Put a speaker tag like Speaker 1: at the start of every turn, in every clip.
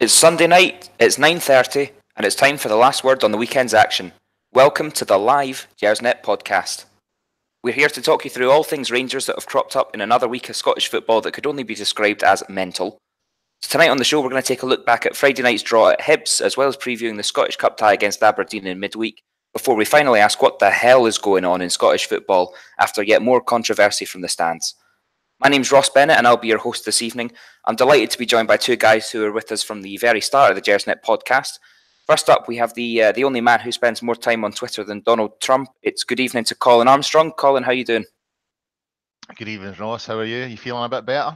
Speaker 1: It's Sunday night, it's 9:30, and it's time for the last word on the weekend's action. Welcome to the live Gersnet Podcast. We're here to talk you through all things Rangers that have cropped up in another week of Scottish football that could only be described as mental. So tonight on the show, we're going to take a look back at Friday night's draw at Hibs, as well as previewing the Scottish Cup tie against Aberdeen in midweek, before we finally ask what the hell is going on in Scottish football after yet more controversy from the stands. My name's Ross Bennett and I'll be your host this evening. I'm delighted to be joined by two guys who are with us from the very start of the Gersnet podcast. First up, we have the only man who spends more time on Twitter than Donald Trump. It's good evening to Colin Armstrong. Colin, how are you doing?
Speaker 2: Good evening, Ross. How are you? You feeling a bit better?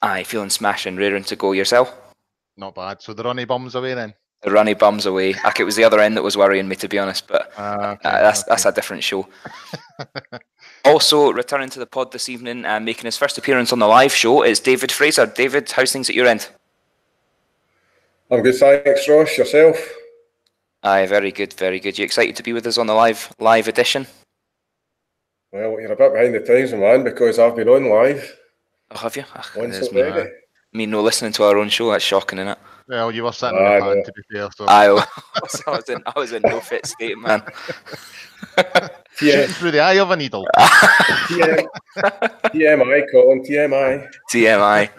Speaker 1: Aye, feeling smashing, raring to go. Yourself?
Speaker 2: Not bad. So the runny bums away then?
Speaker 1: The runny bums away. It was the other end that was worrying me, to be honest, but that's a different show. Also, returning to the pod this evening and making his first appearance on the live show is David Fraser. David, how's things at your end?
Speaker 3: I'm good, thanks, Ross. Yourself?
Speaker 1: Aye, very good, very good. You excited to be with us on the live edition?
Speaker 3: Well, you're a bit behind the times, man, because I've been on live.
Speaker 1: Oh, have you?
Speaker 3: Once already.
Speaker 1: Me no listening to our own show, that's shocking, isn't it?
Speaker 2: Well, you were sitting in the pan, to be fair. So.
Speaker 1: I was in no fit state, man.
Speaker 2: Shooting through the eye of a needle.
Speaker 3: TMI, Colin, TMI.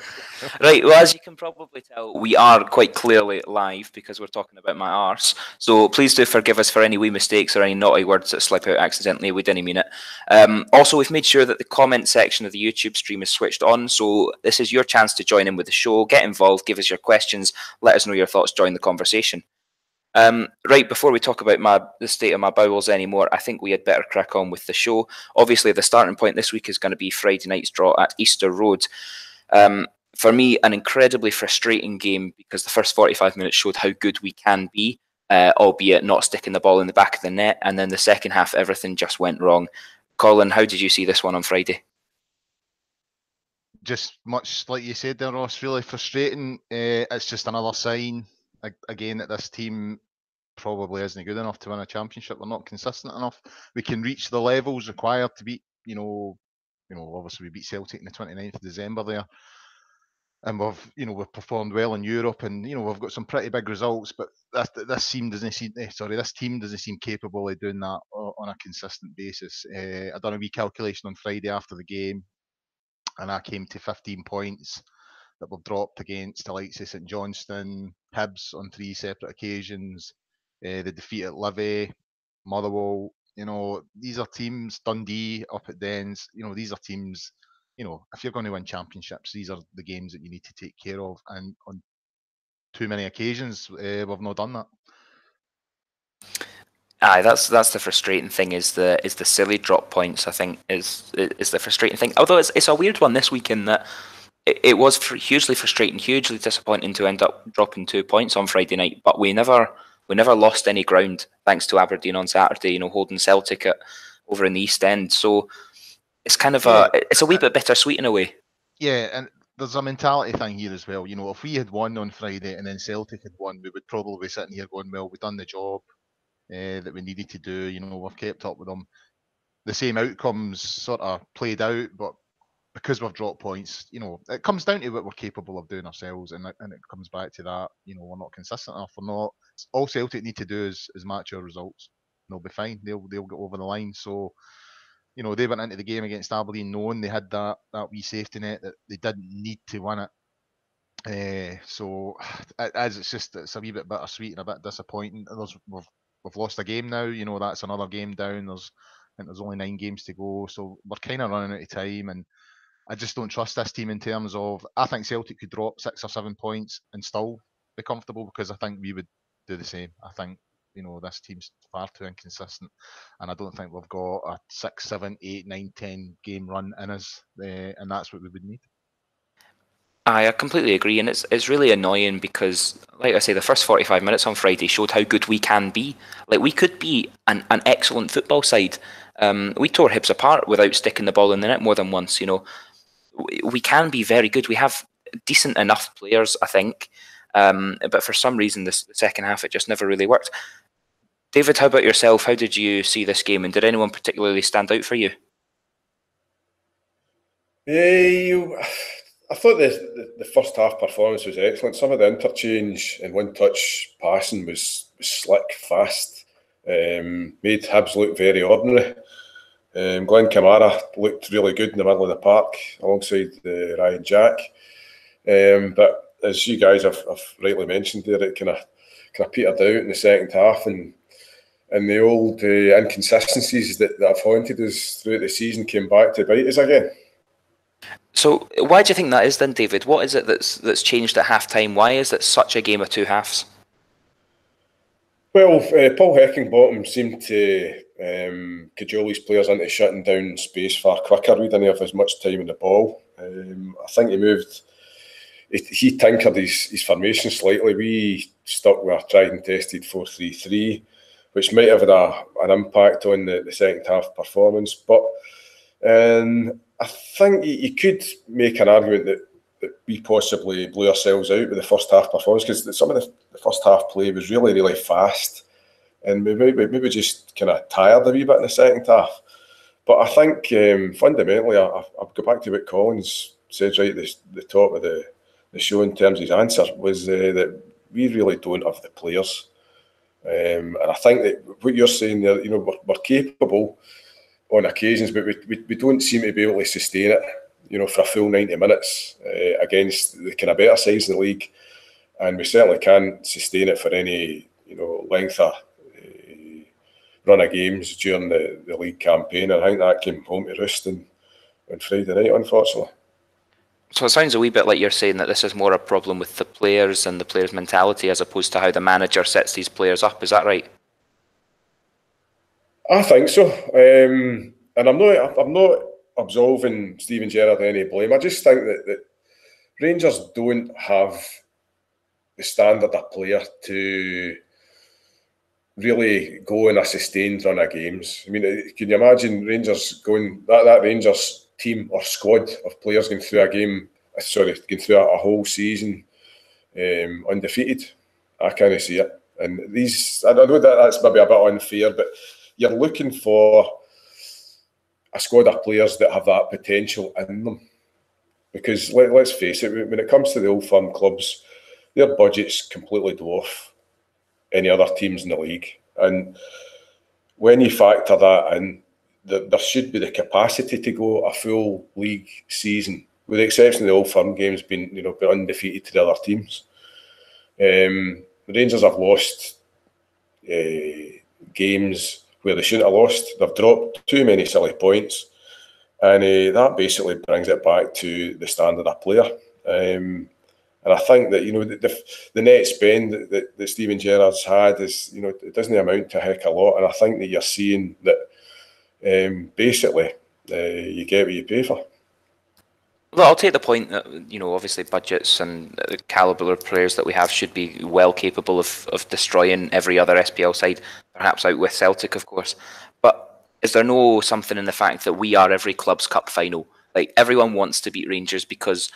Speaker 1: Right, well, as you can probably tell, we are quite clearly live because we're talking about my arse. So please do forgive us for any wee mistakes or any naughty words that slip out accidentally. We didn't mean it. Also, we've made sure that the comment section of the YouTube stream is switched on. So this is your chance to join in with the show, get involved, give us your questions, let us know your thoughts, join the conversation. Right, before we talk about the state of my bowels anymore, I think we had better crack on with the show. Obviously, the starting point this week is going to be Friday night's draw at Easter Road. For me, an incredibly frustrating game because the first 45 minutes showed how good we can be, albeit not sticking the ball in the back of the net. And then the second half, everything just went wrong. Colin, how did you see this one on Friday?
Speaker 2: Just much like you said there, Ross, really frustrating. It's just another sign, again, that this team probably isn't good enough to win a championship. We're not consistent enough. We can reach the levels required to beat, obviously we beat Celtic on the 29th of December there. And we've performed well in Europe, and we've got some pretty big results. But this team doesn't seem capable of doing that on a consistent basis. I done a wee calculation on Friday after the game, and I came to 15 points that were dropped against the likes of St Johnstone, Hibs on 3 separate occasions, the defeat at Livy, Motherwell. These are teams. Dundee up at Dens. These are teams. If you're going to win championships, these are the games that you need to take care of. And on too many occasions, we've not done that.
Speaker 1: Aye, that's the frustrating thing. Is the silly drop points? I think is the frustrating thing. Although it's a weird one this week in that it was hugely frustrating, hugely disappointing to end up dropping 2 points on Friday night. But we never lost any ground thanks to Aberdeen on Saturday. Holding Celtic over in the East End. So. It's kind of it's a wee bit bittersweet in a way.
Speaker 2: Yeah, and there's a mentality thing here as well. If we had won on Friday and then Celtic had won, we would probably be sitting here going, well, we've done the job that we needed to do. We've kept up with them. The same outcomes sort of played out, but because we've dropped points, it comes down to what we're capable of doing ourselves, and it comes back to that. We're not consistent enough. We're not. All Celtic need to do is match our results. They'll be fine. They'll get over the line. So. They went into the game against Aberdeen knowing they had that wee safety net that they didn't need to win it. So it's a wee bit bittersweet and a bit disappointing. We've lost a game now. That's another game down. I think there's only 9 games to go, so we're kind of running out of time. And I just don't trust this team in terms of. I think Celtic could drop 6 or 7 points and still be comfortable because I think we would do the same. I think. This team's far too inconsistent, and I don't think we've got a 6, 7, 8, 9, 10 game run in us, and that's what we would need.
Speaker 1: I completely agree, and it's really annoying because, like I say, the first 45 minutes on Friday showed how good we can be. Like, we could be an excellent football side. We tore Hibs apart without sticking the ball in the net more than once. We can be very good. We have decent enough players, I think, but for some reason, the second half, it just never really worked. David, how about yourself? How did you see this game, and did anyone particularly stand out for you?
Speaker 3: I thought the first half performance was excellent. Some of the interchange and one-touch passing was slick, fast. Made Hibs look very ordinary. Glenn Kamara looked really good in the middle of the park alongside Ryan Jack. But as you guys have rightly mentioned there, it kind of petered out in the second half, and the old inconsistencies that have haunted us throughout the season came back to bite us again.
Speaker 1: So why do you think that is then, David? What is it that's changed at half-time? Why is it such a game of two halves?
Speaker 3: Well, Paul Heckingbottom seemed to cajole his players into shutting down space far quicker. We didn't have as much time in the ball. I think he tinkered his formation slightly. We stuck with a tried and tested 4-3-3, which might have had an impact on the second half performance. But I think you could make an argument that we possibly blew ourselves out with the first half performance, because some of the first half play was really, really fast, and we maybe just kind of tired a wee bit in the second half. But I think fundamentally, I'll go back to what Collins said right at the top of the show in terms of his answer, was that we really don't have the players. And I think that what you're saying there, we're capable on occasions, but we don't seem to be able to sustain it, for a full 90 minutes against the kind of better sides in the league. And we certainly can't sustain it for any, length of run of games during the league campaign. And I think that came home to roost on Friday night, unfortunately.
Speaker 1: So it sounds a wee bit like you're saying that this is more a problem with the players and the players' mentality as opposed to how the manager sets these players up. Is that right?
Speaker 3: I think so. And I'm not absolving Steven Gerrard any blame. I just think that Rangers don't have the standard of player to really go in a sustained run of games. I mean, can you imagine Rangers going, that Rangers team or squad of players going through a whole season undefeated? I can't see it. And I know that's maybe a bit unfair, but you're looking for a squad of players that have that potential in them. Because let's face it, when it comes to the old firm clubs, their budgets completely dwarf any other teams in the league. And when you factor that in, there should be the capacity to go a full league season, with the exception of the old firm games being undefeated to the other teams. The Rangers have lost games where they shouldn't have lost. They've dropped too many silly points, and that basically brings it back to the standard of player. And I think that the net spend that Steven Gerrard's had is it doesn't amount to a heck of a lot, and I think that you're seeing that basically you get what you pay for.
Speaker 1: Well, I'll take the point that obviously budgets and the calibre of players that we have should be well capable of destroying every other SPL side, perhaps out with Celtic, of course. But is there no something in the fact that we are every club's cup final? Like, everyone wants to beat Rangers because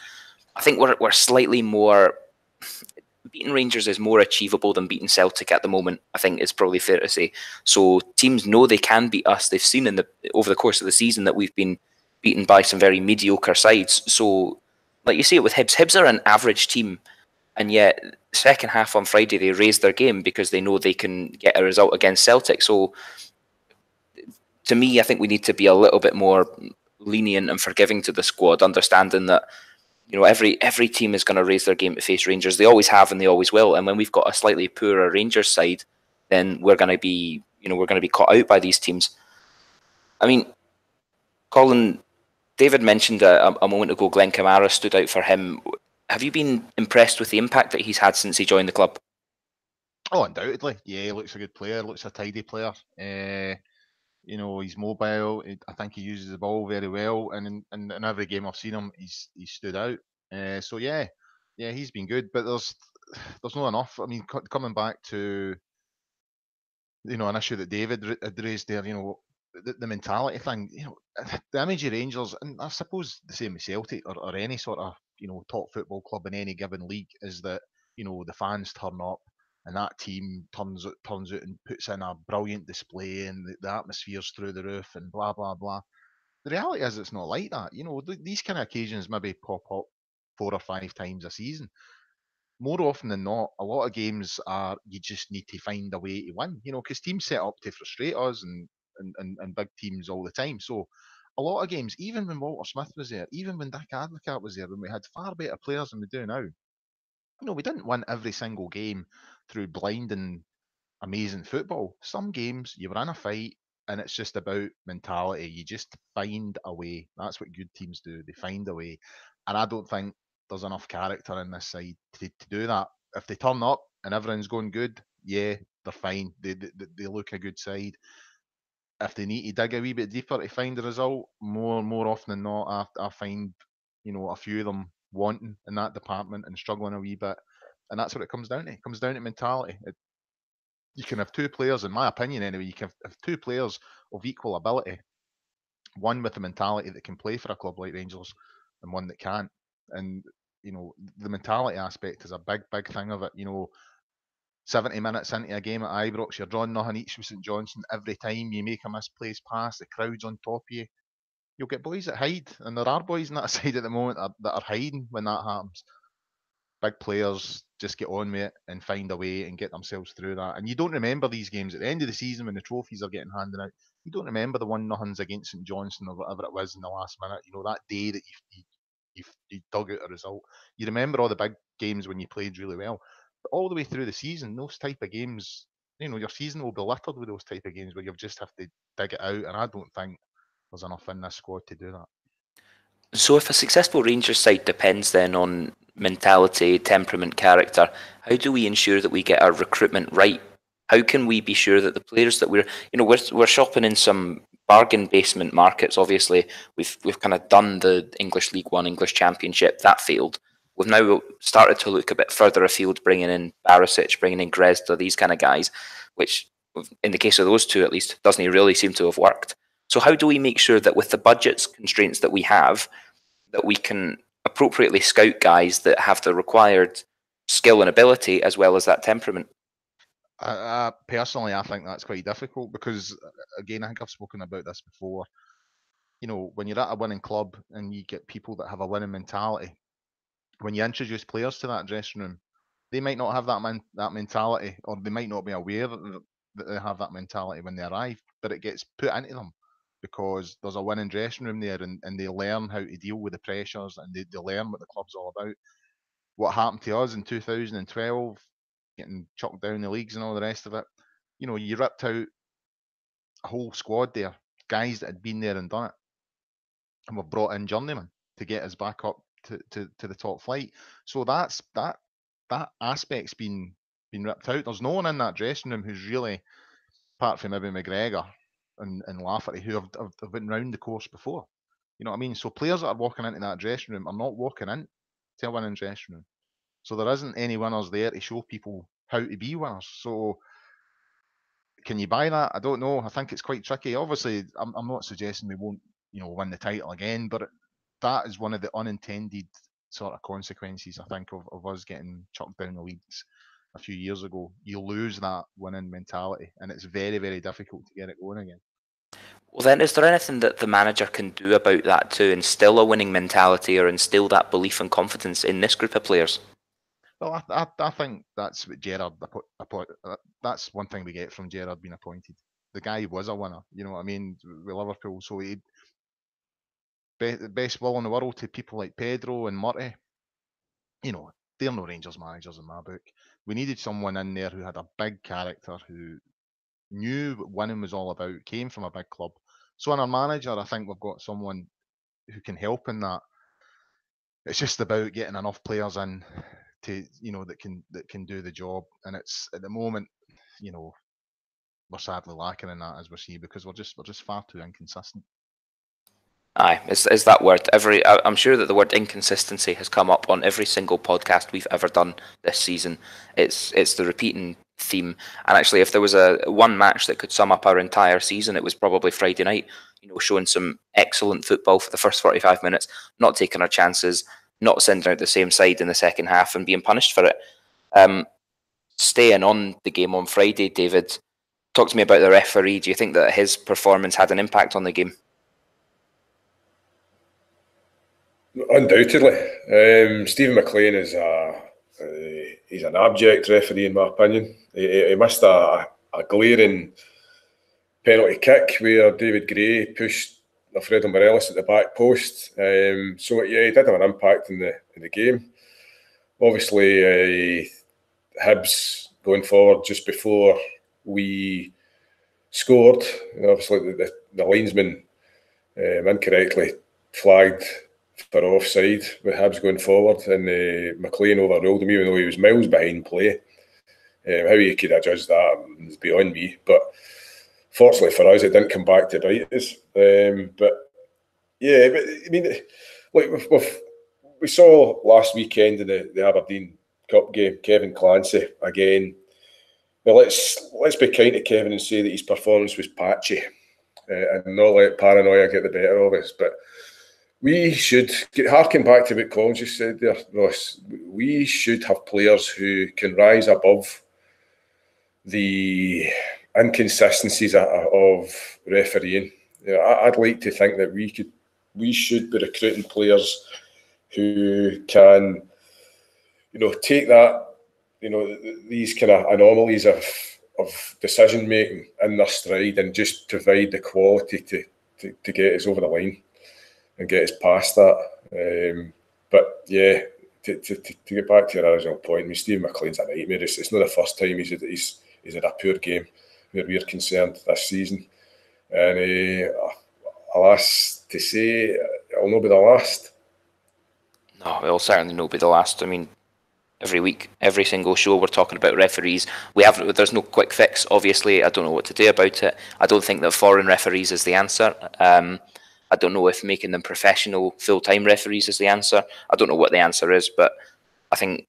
Speaker 1: I think we're slightly more. Beating Rangers is more achievable than beating Celtic at the moment, I think it's probably fair to say. So teams know they can beat us. They've seen over the course of the season that we've been beaten by some very mediocre sides. So, like you see it with Hibs. Hibs are an average team, and yet second half on Friday they raised their game because they know they can get a result against Celtic. So, to me, I think we need to be a little bit more lenient and forgiving to the squad, understanding that every team is going to raise their game to face Rangers. They always have and they always will. And when we've got a slightly poorer Rangers side, then we're going to be caught out by these teams. I mean, Colin, David mentioned a moment ago Glenn Kamara stood out for him. Have you been impressed with the impact that he's had since he joined the club?
Speaker 2: Oh, undoubtedly. Yeah, he looks a good player, looks a tidy player. He's mobile. I think he uses the ball very well, and in every game I've seen him, he's stood out. So yeah, he's been good. But there's not enough. I mean, coming back to an issue that David had raised there, the mentality thing. The image of Rangers, and I suppose the same with Celtic or any sort of top football club in any given league, is that the fans turn up. And that team turns out and puts in a brilliant display, and the atmosphere's through the roof, and blah blah blah. The reality is, it's not like that. These kind of occasions maybe pop up 4 or 5 times a season. More often than not, a lot of games are you just need to find a way to win, because teams set up to frustrate us and big teams all the time. So a lot of games, even when Walter Smith was there, even when Dick Advocat was there, when we had far better players than we do now, we didn't win every single game through blinding, amazing football. Some games you were in a fight and it's just about mentality. You just find a way. That's what good teams do. They find a way. And I don't think there's enough character in this side to do that. If they turn up and everyone's going good, yeah, they're fine. They look a good side. If they need to dig a wee bit deeper to find the result, more often than not, I find a few of them wanting in that department and struggling a wee bit, and that's what it comes down to. It comes down to mentality. You can have two players, in my opinion, anyway. You can have two players of equal ability, one with a mentality that can play for a club like Rangers, and one that can't. And the mentality aspect is a big thing of it. 70 minutes into a game at Ibrox, you're drawing nothing each with St Johnstone. Every time you make a misplaced pass, the crowd's on top of you. You'll get boys that hide, and there are boys on that side at the moment that are hiding when that happens. Big players just get on with it and find a way and get themselves through that. And you don't remember these games at the end of the season when the trophies are getting handed out. You don't remember the 1-0s against St Johnstone or whatever it was in the last minute. That day that you dug out a result. You remember all the big games when you played really well. But all the way through the season, those type of games, your season will be littered with those type of games where you just have to dig it out. And I don't think there's enough in this squad to do that.
Speaker 1: So if a successful Rangers side depends then on mentality, temperament, character, how do we ensure that we get our recruitment right? How can we be sure that the players that we're shopping in some bargain basement markets? Obviously, we've kind of done the English League One, English Championship. That failed. We've now started to look a bit further afield, bringing in Barisic, bringing in Grezda, these kind of guys, which in the case of those two at least, doesn't really seem to have worked. So how do we make sure that with the budget constraints that we have, that we can appropriately scout guys that have the required skill and ability as well as that temperament?
Speaker 2: Personally, I think that's quite difficult because, again, I think I've spoken about this before. When you're at a winning club and you get people that have a winning mentality, when you introduce players to that dressing room, they might not have that mentality, or they might not be aware that they have that mentality when they arrive, but it gets put into them because there's a winning dressing room there, and they learn how to deal with the pressures, and they learn what the club's all about. What happened to us in 2012, getting chucked down the leagues and all the rest of it, you ripped out a whole squad there, guys that had been there and done it, and we've brought in journeymen to get us back up to the top flight. So that aspect's been ripped out. There's no one in that dressing room who's really, apart from maybe McGregor and Lafferty, who have been round the course before. You know what I mean? So players that are walking into that dressing room are not walking in to a winning dressing room. So there isn't any winners there to show people how to be winners. So can you buy that? I don't know. I think it's quite tricky. Obviously, I'm not suggesting we won't, win the title again, but that is one of the unintended sort of consequences, I think, of us getting chucked down the leagues a few years ago. You lose that winning mentality, and it's very, very difficult to get it going again.
Speaker 1: Well, then, is there anything that the manager can do about that to instill a winning mentality or instill that belief and confidence in this group of players?
Speaker 2: Well, I think that's what Gerrard that's one thing we get from Gerrard being appointed. The guy was a winner, you know what I mean, with Liverpool. So he best will in the world to people like Pedro and Murty. They're no Rangers managers in my book. We needed someone in there who had a big character, who knew what winning was all about, came from a big club. So in our manager, I think we've got someone who can help in that. It's just about getting enough players in to that can do the job, and it's at the moment, we're sadly lacking in that, as we see, because we're just far too inconsistent.
Speaker 1: Aye, is that word. I'm sure that the word inconsistency has come up on every single podcast we've ever done this season. It's the repeating theme. And actually, if there was one match that could sum up our entire season, it was probably Friday night. Showing some excellent football for the first 45 minutes, not taking our chances, not sending out the same side in the second half, and being punished for it. Staying on the game on Friday, David, talk to me about the referee. Do you think that his performance had an impact on the game?
Speaker 3: Undoubtedly. Stephen McLean is he's an abject referee in my opinion. He missed a glaring penalty kick where David Gray pushed Alfredo Morelos at the back post. So yeah, he did have an impact in the game. Obviously, Hibs going forward just before we scored. Obviously, the linesman incorrectly flagged for offside with Hibs going forward, and McLean overruled him even though he was miles behind play. How he could have judged that is beyond me. But fortunately for us, it didn't come back to bite us. But yeah, but I mean, like we saw last weekend in the Aberdeen Cup game, Kevin Clancy again. Well, let's be kind to Kevin and say that his performance was patchy, and not let paranoia get the better of us. But we should harken back to what Colin just said there, Ross. We should have players who can rise above the inconsistencies of refereeing. I'd like to think that we should be recruiting players who can, take that, these kind of anomalies of decision making in their stride and just provide the quality to get us over the line and get us past that. But yeah, to get back to your original point, I mean, Steve McLean's a nightmare. It's not the first time he's had a poor game where we're concerned this season. And alas to say, it'll not be the last.
Speaker 1: No, it'll certainly not be the last. I mean, every week, every single show, we're talking about referees. There's no quick fix, obviously. I don't know what to do about it. I don't think that foreign referees is the answer. I don't know if making them professional full-time referees is the answer. I don't know what the answer is, but I think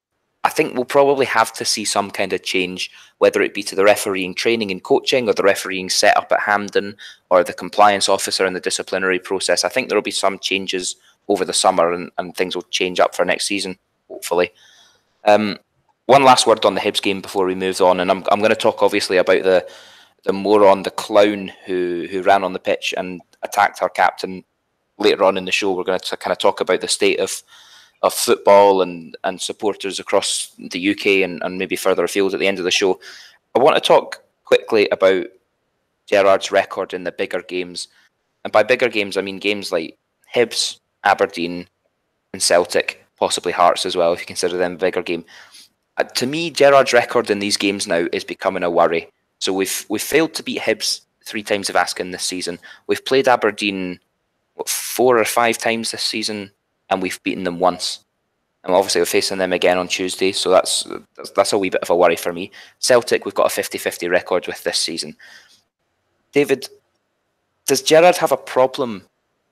Speaker 1: we'll probably have to see some kind of change, whether it be to the refereeing training and coaching or the refereeing set up at Hampden or the compliance officer and the disciplinary process. I think there will be some changes over the summer and things will change up for next season, hopefully. One last word on the Hibs game before we move on, and I'm going to talk obviously about the moron, the clown who ran on the pitch and attacked our captain. Later on in the show, we're going to kind of talk about the state of football and supporters across the UK and maybe further afield at the end of the show. I want to talk quickly about Gerrard's record in the bigger games. And by bigger games, I mean games like Hibs, Aberdeen and Celtic, possibly Hearts as well, if you consider them a bigger game. To me, Gerrard's record in these games now is becoming a worry. So we've failed to beat Hibs 3 times of Askin this season. We've played Aberdeen 4 or 5 times this season, and we've beaten them once. And obviously we're facing them again on Tuesday, so that's a wee bit of a worry for me. Celtic, we've got a 50-50 record with this season. David, does Gerrard have a problem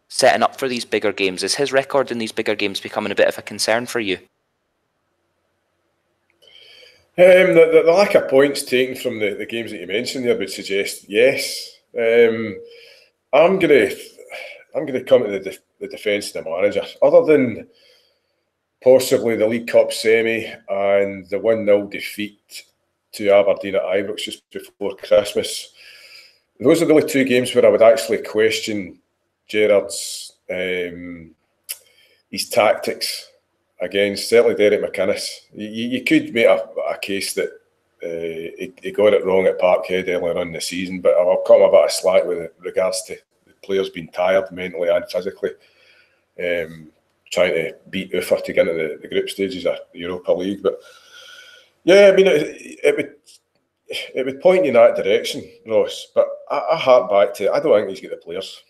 Speaker 1: setting up for these bigger games? Is his record in these bigger games becoming a bit of a concern for you?
Speaker 3: The lack of points taken from the games that you mentioned there would suggest yes. I'm going to come to the defence of the manager. Other than possibly the League Cup semi and the 1-0 defeat to Aberdeen at Ibrox just before Christmas, those are the only 2 games where I would actually question Gerrard's his tactics against certainly Derek McInnes. You could make a case that he got it wrong at Parkhead earlier on in the season, but I'll cut him a bit of slack with regards to the players being tired mentally and physically, trying to beat Ufer to get into the group stages of the Europa League. But yeah, I mean, it would point you in that direction, Ross. But I hark back to, I don't think he's got the players.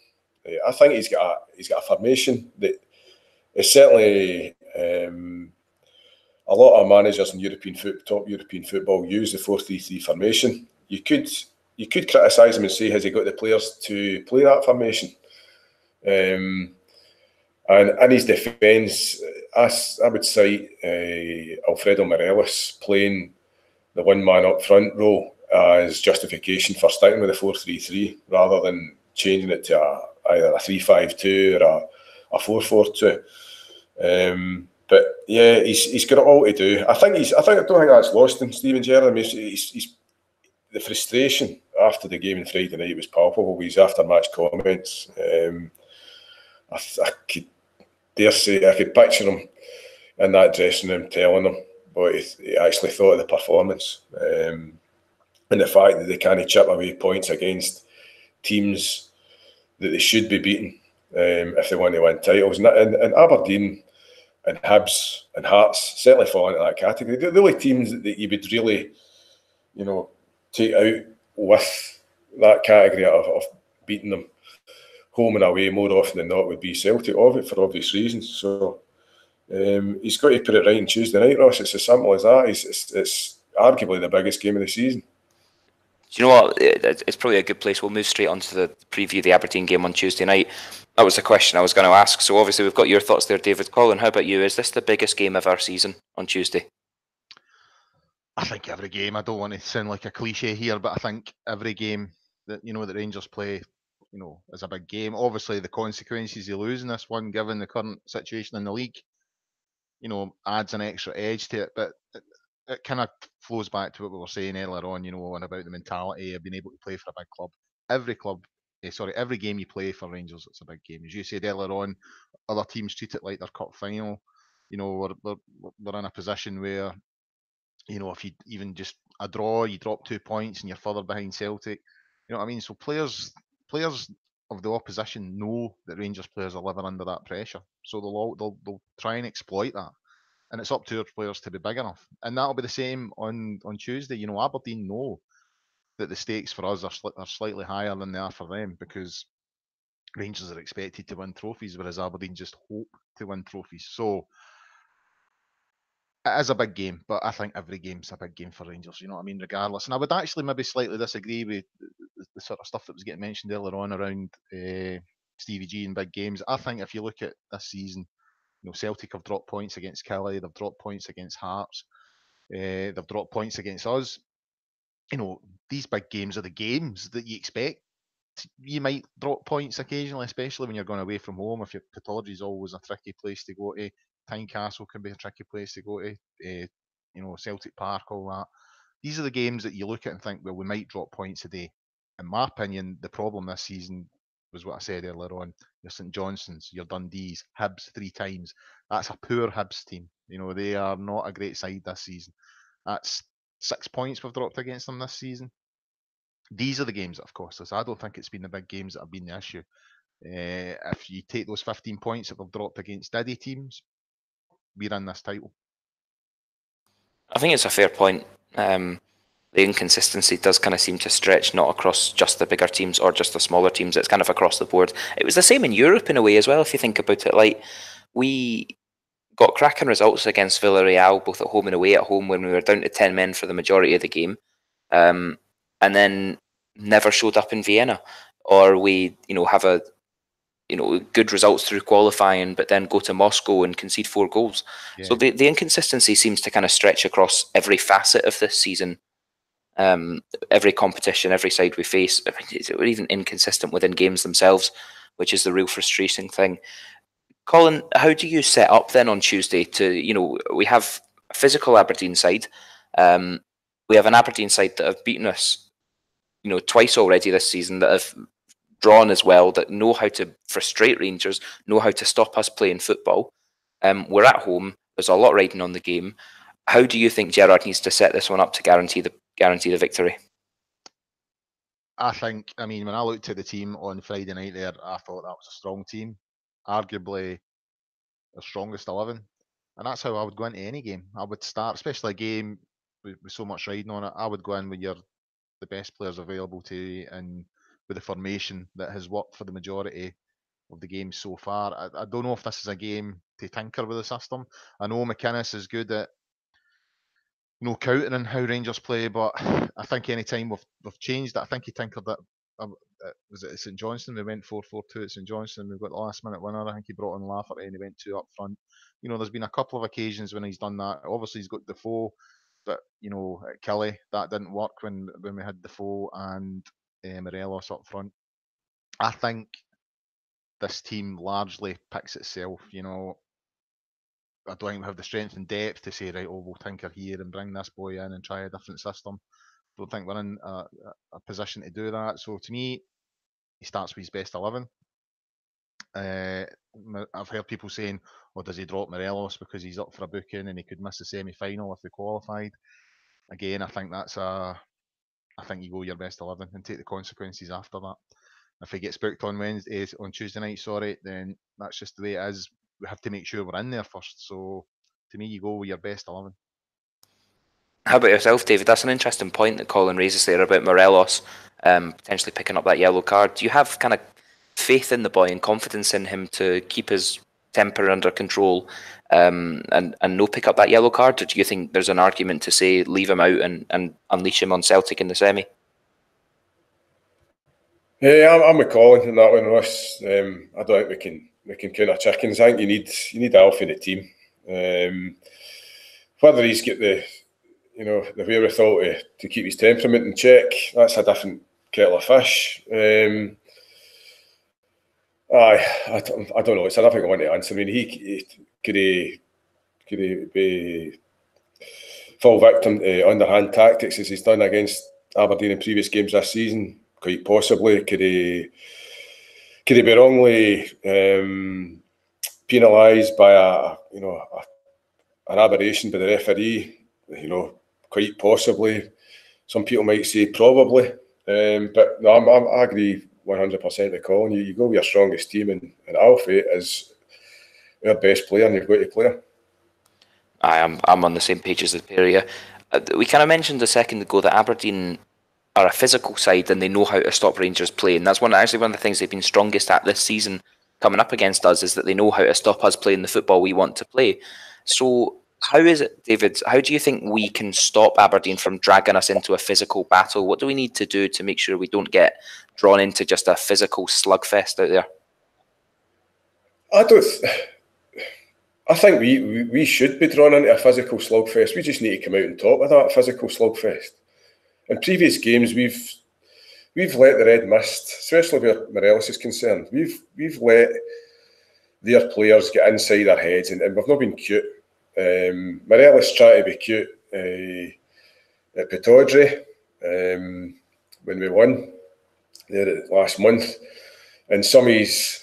Speaker 3: I think he's got a formation that is certainly a lot of managers in top European football use the 4-3-3 formation. You could criticise him and say, has he got the players to play that formation? And in his defence, I would cite Alfredo Morelos playing the one-man up front role as justification for sticking with the 4-3-3 rather than changing it to either a 3-5-2 or a 4-4-2. But yeah, he's got it all to do. I don't think that's lost in Steven Gerrard. I mean, he's the frustration after the game on Friday night was palpable with his after-match comments. I could dare say, I could picture him in that dressing room telling them what he actually thought of the performance, and the fact that they can't chip away points against teams that they should be beating if they want to win titles. And Aberdeen and Hibs and Hearts certainly fall into that category. They're the only teams that you would really, take out with that category of beating them home and away more often than not would be Celtic, for obvious reasons. So he's got to put it right on Tuesday night, Ross. It's as simple as that. It's arguably the biggest game of the season.
Speaker 1: Do you know what? It's probably a good place. We'll move straight on to the preview of the Aberdeen game on Tuesday night. That was the question I was going to ask. So obviously we've got your thoughts there, David. Colin, how about you? Is this the biggest game of our season on Tuesday?
Speaker 2: I think every game. I don't want to sound like a cliche here, but I think every game that that Rangers play, is a big game. Obviously, the consequences of losing this one, given the current situation in the league, adds an extra edge to it. But it kind of flows back to what we were saying earlier on, and about the mentality of being able to play for a big club. Every game you play for Rangers, it's a big game. As you said earlier on, other teams treat it like their cup final. We're in a position where, if you even just a draw, you drop 2 points and you're further behind Celtic. You know what I mean? So players of the opposition know that Rangers players are living under that pressure. So they'll try and exploit that. And it's up to our players to be big enough. And that'll be the same on Tuesday. Aberdeen know that the stakes for us are slightly higher than they are for them, because Rangers are expected to win trophies, whereas Aberdeen just hope to win trophies. So it is a big game, but I think every game's a big game for Rangers, you know what I mean, regardless. And I would actually maybe slightly disagree with the sort of stuff that was getting mentioned earlier on around Stevie G in big games. I think if you look at this season, Celtic have dropped points against Kelly, they've dropped points against Hearts, they've dropped points against us. These big games are the games that you expect. You might drop points occasionally, especially when you're going away from home. If your pathology is always a tricky place to go to, Tynecastle can be a tricky place to go to. Celtic Park, all that. These are the games that you look at and think, well, we might drop points today. In my opinion, the problem this season was what I said earlier on. Your St Johnstones, your Dundees, Hibs 3 times. That's a poor Hibs team. They are not a great side this season. That's 6 points we've dropped against them this season. These are the games that have cost us. I don't think it's been the big games that have been the issue. If you take those 15 points that we've dropped against Diddy teams, we're in this title.
Speaker 1: I think it's a fair point. The inconsistency does kind of seem to stretch not across just the bigger teams or just the smaller teams. It's kind of across the board. It was the same in Europe in a way as well, if you think about it. Like, we got cracking results against Villarreal, both at home and away. At home, when we were down to 10 men for the majority of the game, and then never showed up in Vienna. Or we, have a good results through qualifying, but then go to Moscow and concede 4 goals. Yeah. So the inconsistency seems to kind of stretch across every facet of this season. Every competition, every side we face. We're even inconsistent within games themselves, which is the real frustrating thing. Colin, how do you set up then on Tuesday to, we have a physical Aberdeen side. We have an Aberdeen side that have beaten us, twice already this season, that have drawn as well, that know how to frustrate Rangers, know how to stop us playing football. We're at home. There's a lot riding on the game. How do you think Gerrard needs to set this one up to guarantee the victory?
Speaker 2: I mean, when I looked at the team on Friday night there, I thought that was a strong team, arguably the strongest 11, and that's how I would go into any game. I would start, especially a game with so much riding on it, I would go in with the best players available to you and with the formation that has worked for the majority of the game so far. I don't know if this is a game to tinker with the system. I know McInnes is good at countering how Rangers play, but I think any time we've changed it, I think he tinkered it. Was it at St Johnstone? We went 4-4-2 at St Johnstone. We've got the last minute winner. I think he brought in Lafferty and he went 2 up front. There's been a couple of occasions when he's done that. Obviously, he's got Defoe, but at Kelly, that didn't work when we had Defoe and Morelos up front. I think this team largely picks itself. I don't think we have the strength and depth to say, right, we'll tinker here and bring this boy in and try a different system. I don't think we're in a position to do that. So to me, he starts with his best 11. I've heard people saying, "Oh, does he drop Morelos because he's up for a booking and he could miss the semi-final if they qualified?" Again, I think I think you go your best 11 and take the consequences after that. If he gets booked on Tuesday night, then that's just the way it is. We have to make sure we're in there first. So to me, you go with your best 11.
Speaker 1: How about yourself, David? That's an interesting point that Colin raises there about Morelos potentially picking up that yellow card. Do you have kind of faith in the boy and confidence in him to keep his temper under control and no pick up that yellow card? Or do you think there's an argument to say leave him out and unleash him on Celtic in the semi?
Speaker 3: Yeah, I'm with Colin in that one, Ross. I don't think we can count our chickens. I think you need Alfie in the team. Whether he's got the wherewithal to keep his temperament in check, that's a different kettle of fish. I don't know. It's a difficult one to answer. I mean, he could be fall victim to underhand tactics as he's done against Aberdeen in previous games this season. Quite possibly, could he be wrongly penalised by an aberration by the referee? Quite possibly. Some people might say probably, but no, I agree 100% with Colin. You go with your strongest team, and Alfie is our best player, and you've got to play him.
Speaker 1: I'm on the same page as the pair of you. We kind of mentioned a second ago that Aberdeen are a physical side and they know how to stop Rangers playing. That's one of the things they've been strongest at this season coming up against us, is that they know how to stop us playing the football we want to play. So how is it, David, how do you think we can stop Aberdeen from dragging us into a physical battle? What do we need to do to make sure we don't get drawn into just a physical slugfest out there?
Speaker 3: I think we should be drawn into a physical slugfest. We just need to come out on top of that physical slugfest. In previous games, we've let the red mist, especially where Morelos is concerned. We've let their players get inside our heads, and we've not been cute. Morelos tried to be cute at Pittodrie when we won there last month, and some of his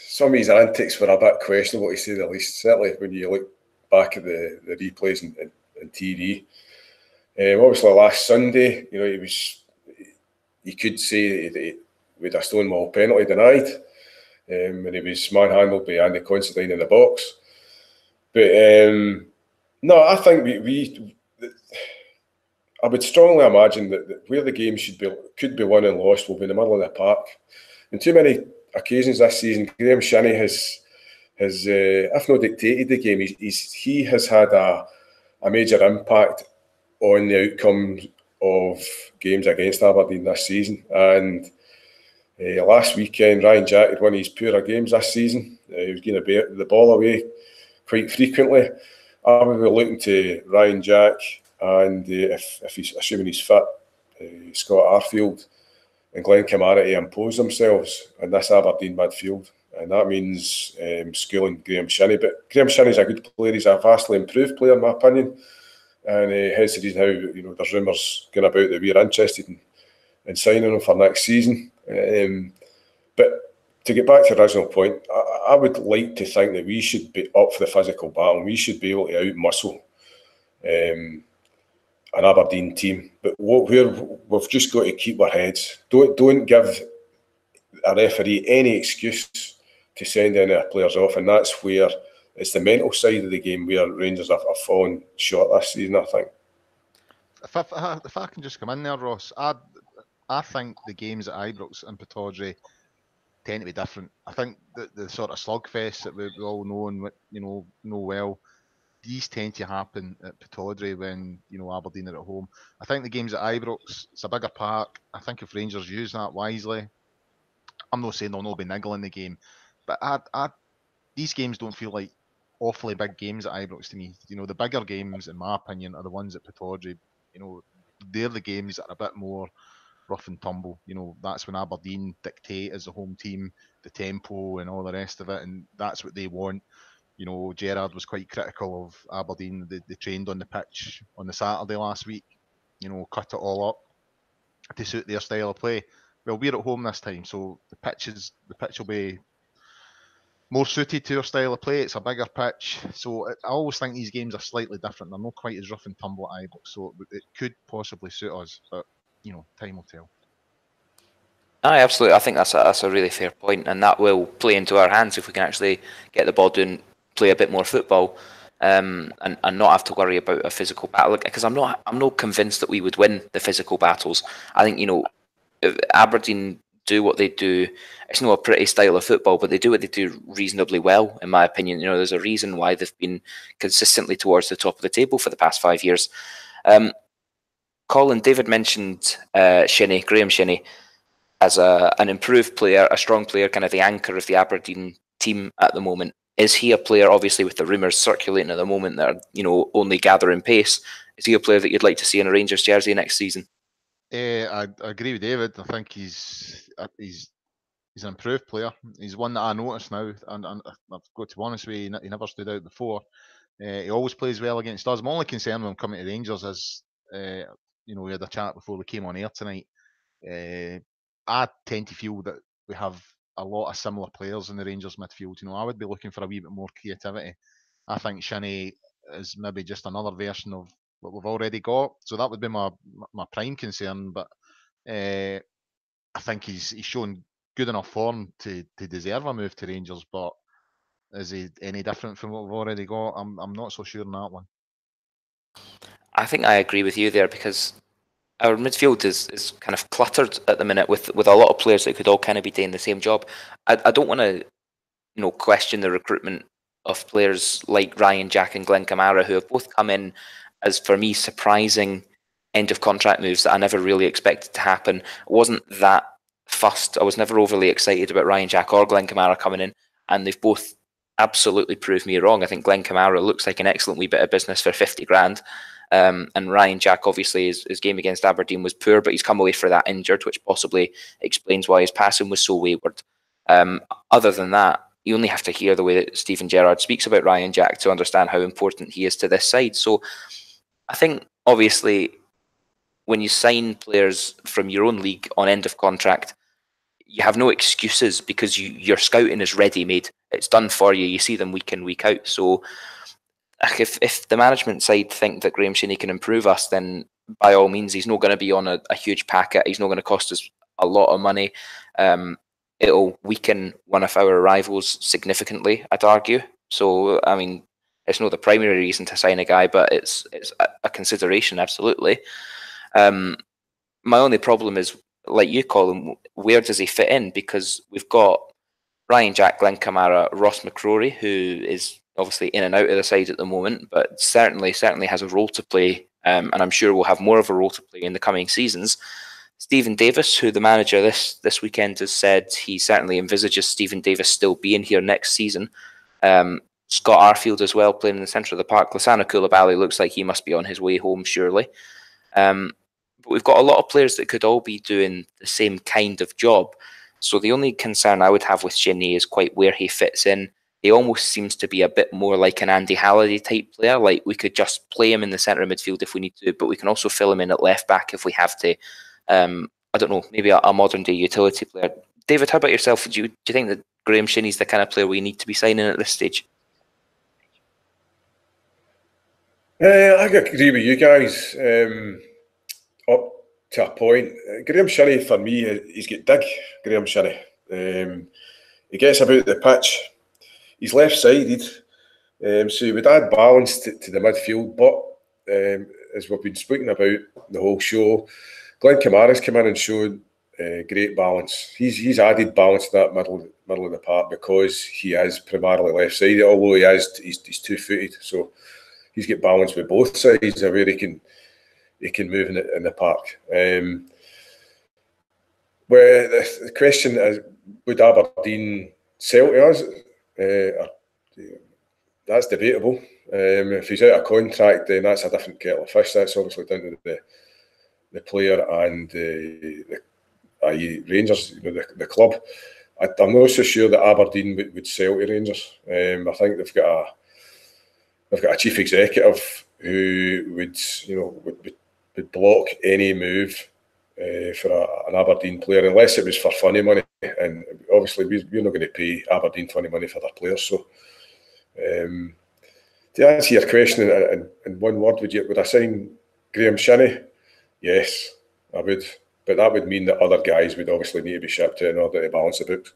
Speaker 3: antics were a bit questionable, to say the least. Certainly when you look back at the replays and TV. Obviously last Sunday, you could say that with a Stonewall penalty denied, when he was manhandled by Andy Considine in the box. But no, I think I would strongly imagine that where the game could be won and lost will be in the middle of the park. On too many occasions this season, Graham Shinnie has if not dictated the game, he has had a major impact on the outcomes of games against Aberdeen this season. And last weekend, Ryan Jack had one of his poorer games this season. He was getting the ball away quite frequently. I would be looking to Ryan Jack and if he's assuming he's fit, Scott Arfield and Glenn Kamara to impose themselves in this Aberdeen midfield. And that means schooling Graham Shinnie. But Graham Shinnie's a good player. He's a vastly improved player, in my opinion. And hence the reason how there's rumours going about that we're interested in signing him for next season. But to get back to the original point, I would like to think that we should be up for the physical battle. We should be able to out-muscle an Aberdeen team. But we've just got to keep our heads. Don't give a referee any excuse to send any players off, and that's where it's the mental side of the game where Rangers have fallen short this season, I think.
Speaker 2: If I can just come in there, Ross, I think the games at Ibrox and Pittodrie tend to be different. I think the sort of slugfest that we all know and know well, these tend to happen at Pittodrie when Aberdeen are at home. I think the games at Ibrox, it's a bigger park. I think if Rangers use that wisely, I'm not saying they'll not be niggling the game, but these games don't feel like awfully big games at Ibrox to me. The bigger games, in my opinion, are the ones at Pittodrie. They're the games that are a bit more rough and tumble. That's when Aberdeen dictate as a home team the tempo and all the rest of it, and that's what they want. Gerrard was quite critical of Aberdeen. They trained on the pitch on the Saturday last week. Cut it all up to suit their style of play. Well, we're at home this time, so the pitch will be more suited to our style of play. It's a bigger pitch, so I always think these games are slightly different. They're not quite as rough and tumble at Ibrox, so it could possibly suit us. But time will tell.
Speaker 1: Absolutely. I think that's a really fair point, and that will play into our hands if we can actually get the ball down, play a bit more football, and not have to worry about a physical battle. Because I'm not convinced that we would win the physical battles. I think if Aberdeen do what they do. It's not a pretty style of football, but they do what they do reasonably well, in my opinion. There's a reason why they've been consistently towards the top of the table for the past 5 years. Colin, David mentioned Graham Shinnie, as an improved player, a strong player, kind of the anchor of the Aberdeen team at the moment. Is he a player, obviously with the rumours circulating at the moment that are, only gathering pace, is he a player that you'd like to see in a Rangers jersey next season?
Speaker 2: I agree with David. I think he's an improved player. He's one that I notice now, and I've got to be honest with you, he never stood out before. He always plays well against us. My only concern with him coming to Rangers is, we had a chat before we came on air tonight. I tend to feel that we have a lot of similar players in the Rangers midfield. I would be looking for a wee bit more creativity. I think Shinnie is maybe just another version of what we've already got. So that would be my prime concern. But I think he's shown good enough form to deserve a move to Rangers. But is he any different from what we've already got? I'm not so sure on that one.
Speaker 1: I think I agree with you there, because our midfield is kind of cluttered at the minute with a lot of players that could all kind of be doing the same job. I don't want to question the recruitment of players like Ryan Jack and Glenn Kamara, who have both come in as, for me, surprising end of contract moves that I never really expected to happen. I wasn't that fussed. I was never overly excited about Ryan Jack or Glenn Kamara coming in, and they've both absolutely proved me wrong. I think Glenn Kamara looks like an excellent wee bit of business for 50 grand. And Ryan Jack, obviously, his game against Aberdeen was poor, but he's come away for that injured, which possibly explains why his passing was so wayward. Other than that, you only have to hear the way that Stephen Gerrard speaks about Ryan Jack to understand how important he is to this side. So I think, obviously, when you sign players from your own league on end of contract, you have no excuses, because your scouting is ready-made. It's done for you. You see them week in, week out. So if the management side think that Graham Shinnie can improve us, then by all means, he's not going to be on a huge packet. He's not going to cost us a lot of money. It'll weaken one of our rivals significantly, I'd argue. So, I mean, it's not the primary reason to sign a guy, but it's a consideration, absolutely. My only problem is, like you, Colin, where does he fit in? Because we've got Ryan Jack, Glenn Kamara, Ross McCrory, who is obviously in and out of the side at the moment, but certainly has a role to play, and I'm sure we'll have more of a role to play in the coming seasons. Stephen Davis, who the manager this weekend has said he certainly envisages Stephen Davis still being here next season. Scott Arfield as well, playing in the centre of the park. Lissana Koulibaly looks like he must be on his way home, surely. But we've got a lot of players that could all be doing the same kind of job. So the only concern I would have with Shinnie is quite where he fits in. He almost seems to be a bit more like an Andy Halliday type player. Like, we could just play him in the centre of midfield if we need to, but we can also fill him in at left back if we have to. I don't know, maybe a modern day utility player. David, how about yourself? Do you think that Graham Shinnie's the kind of player we need to be signing at this stage?
Speaker 3: I agree with you guys. Up to a point. Graham Shinnie, for me, he's got dig. Graham Shinnie. He gets about the pitch. He's left-sided, so he would add balance to the midfield. But as we've been speaking about the whole show, Glenn Kamara's come in and showed great balance. He's added balance to that middle of the park, because he is primarily left-sided, although he's two-footed. So he's got balance with both sides of where he can move in the park. Well, the question is, would Aberdeen sell to us? That's debatable. If he's out of contract, then that's a different kettle of fish. That's obviously down to the player and the Rangers, the club. I'm not so sure that Aberdeen would sell to Rangers. I think they've got a chief executive who would block any move for an Aberdeen player, unless it was for funny money. and obviously we're not going to pay Aberdeen funny money for their players. So to answer your question in one word, would I sign Graham Shinnie? Yes, I would. But that would mean that other guys would obviously need to be shipped in order to balance the books.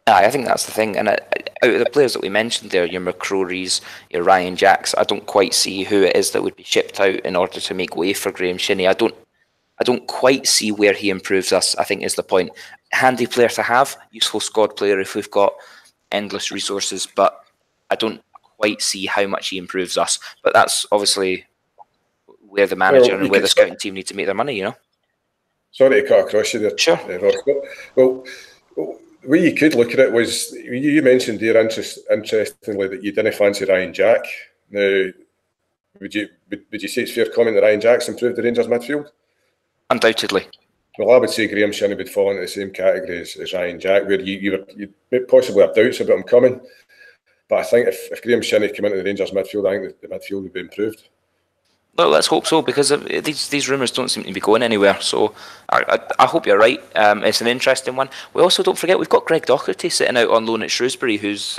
Speaker 1: I think that's the thing. And out of the players that we mentioned there, your McCrorys, your Ryan Jacks, I don't quite see who it is that would be shipped out in order to make way for Graham Shinnie. I don't quite see where he improves us, I think is the point. Handy player to have, useful squad player if we've got endless resources, but I don't quite see how much he improves us. But that's obviously where the manager and where the scouting team need to make their money, you know?
Speaker 3: Sorry to cut across you there.
Speaker 1: Sure.
Speaker 3: Ross. Well, the way you could look at it was, you mentioned there interestingly that you didn't fancy Ryan Jack. Now, would you say it's fair comment that Ryan Jack's improved the Rangers midfield?
Speaker 1: Undoubtedly.
Speaker 3: Well, I would say Graham Shinnie would fall into the same category as Ryan Jack, where you possibly have doubts about him coming. But I think if Graham Shinnie came into the Rangers midfield, I think the midfield would be improved.
Speaker 1: Well, let's hope so, because these rumours don't seem to be going anywhere. So I hope you're right. It's an interesting one. We also, don't forget, we've got Greg Docherty sitting out on loan at Shrewsbury, who's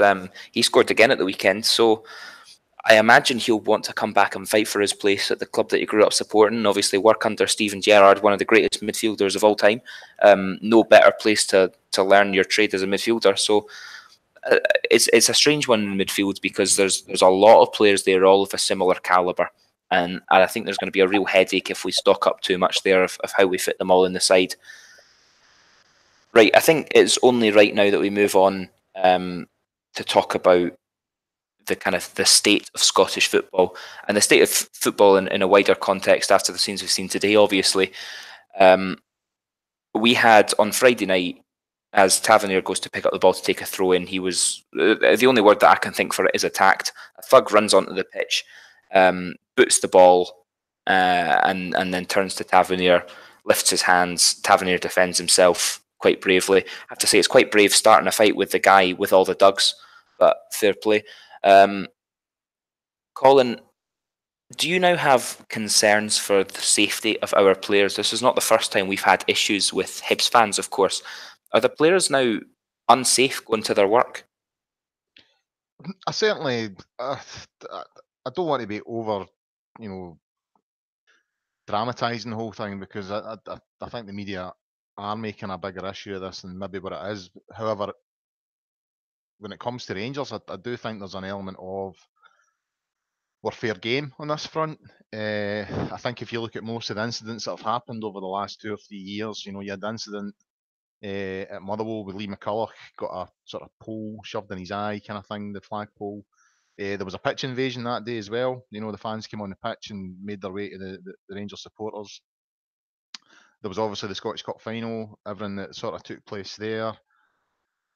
Speaker 1: he scored again at the weekend. So I imagine he'll want to come back and fight for his place at the club that he grew up supporting. Obviously, work under Steven Gerrard, one of the greatest midfielders of all time. No better place to learn your trade as a midfielder. So it's a strange one in midfield, because there's a lot of players there, all of a similar calibre. And I think there's going to be a real headache if we stock up too much there of how we fit them all in the side. Right, I think it's only right now that we move on to talk about the state of Scottish football, and the state of football in a wider context after the scenes we've seen today, obviously. We had on Friday night, as Tavernier goes to pick up the ball to take a throw in, he was, the only word that I can think for it is attacked. A thug runs onto the pitch, boots the ball, and then turns to Tavernier, lifts his hands. Tavernier defends himself quite bravely. I have to say, it's quite brave starting a fight with the guy with all the dugs, but fair play. Colin, do you now have concerns for the safety of our players? This is not the first time we've had issues with Hibs fans, of course. Are the players now unsafe going to their work?
Speaker 2: I certainly, I don't want to be over, dramatising the whole thing, because I think the media are making a bigger issue of this than maybe what it is. However, when it comes to Rangers, I do think there's an element of we're fair game on this front. I think if you look at most of the incidents that have happened over the last 2 or 3 years, you had the incident at Motherwell with Lee McCulloch, got a sort of pole shoved in his eye kind of thing, the flagpole. There was a pitch invasion that day as well. The fans came on the pitch and made their way to the Rangers supporters. There was obviously the Scottish Cup final, everything that sort of took place there.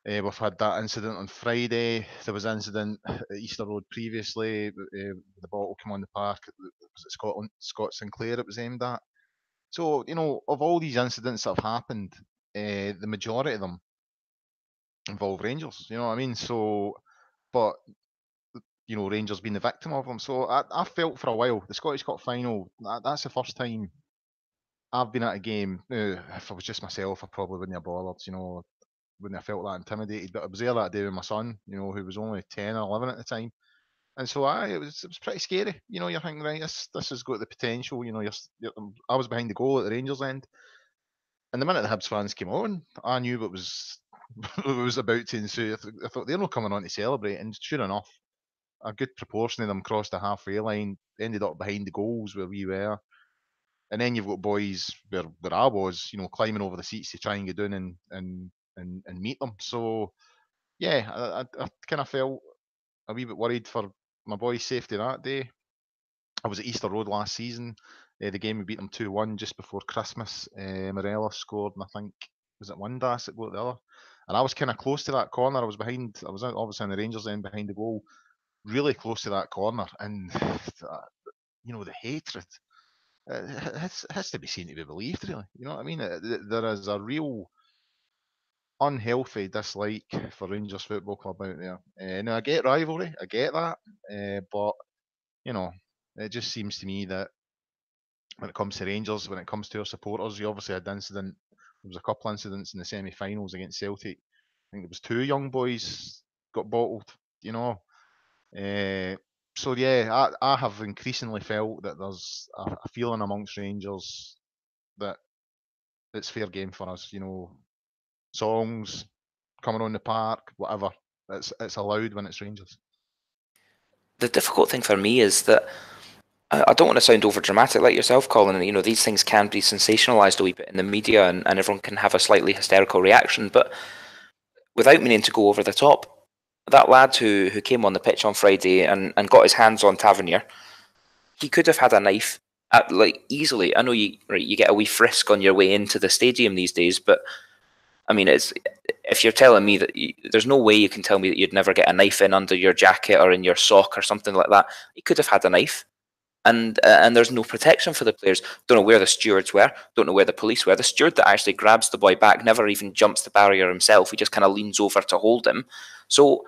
Speaker 2: We've had that incident on Friday. There was an incident at Easter Road previously. The bottle came on the park. Was it Scott Sinclair it was aimed at? So, of all these incidents that have happened, the majority of them involve Rangers. You know what I mean? So, but, Rangers being the victim of them. So I felt for a while, the Scottish Cup final, that's the first time I've been at a game. Now, if I was just myself, I probably wouldn't have bothered, wouldn't have felt that intimidated. But I was there that day with my son, who was only 10 or 11 at the time. And so it was pretty scary. You're thinking, right, this has got the potential. I was behind the goal at the Rangers end. And the minute the Hibs fans came on, I knew what was what was about to ensue. I thought they're not coming on to celebrate. And sure enough, a good proportion of them crossed the halfway line, ended up behind the goals where we were. And then you've got boys where I was, climbing over the seats to try and get down and meet them. So, yeah, I kind of felt a wee bit worried for my boys' safety that day. I was at Easter Road last season. The game we beat them 2-1 just before Christmas. Morelos scored, and I think, was it Windass that got the other? And I was kind of close to that corner. I was obviously on the Rangers end behind the goal, really close to that corner. And, the hatred, it has to be seen to be believed, really. You know what I mean? There is a real unhealthy dislike for Rangers Football Club out there. Now, I get rivalry, I get that, but, it just seems to me that when it comes to Rangers, when it comes to our supporters, you obviously had the incident There was a couple incidents in the semi-finals against Celtic. I think there was 2 young boys got bottled, So yeah, I have increasingly felt that there's a feeling amongst Rangers that it's fair game for us. Songs coming on the park, whatever. It's allowed when it's Rangers.
Speaker 1: The difficult thing for me is that I don't want to sound over dramatic like yourself, Colin. These things can be sensationalised a wee bit in the media, and everyone can have a slightly hysterical reaction. But without meaning to go over the top, that lad who came on the pitch on Friday and got his hands on Tavernier, he could have had a knife easily. I know you get a wee frisk on your way into the stadium these days, but I mean, if you're telling me that there's no way you can tell me that you'd never get a knife in under your jacket or in your sock or something like that. He could have had a knife. And there's no protection for the players. Don't know where the stewards were. Don't know where the police were. The steward that actually grabs the boy back never even jumps the barrier himself. He just kind of leans over to hold him. So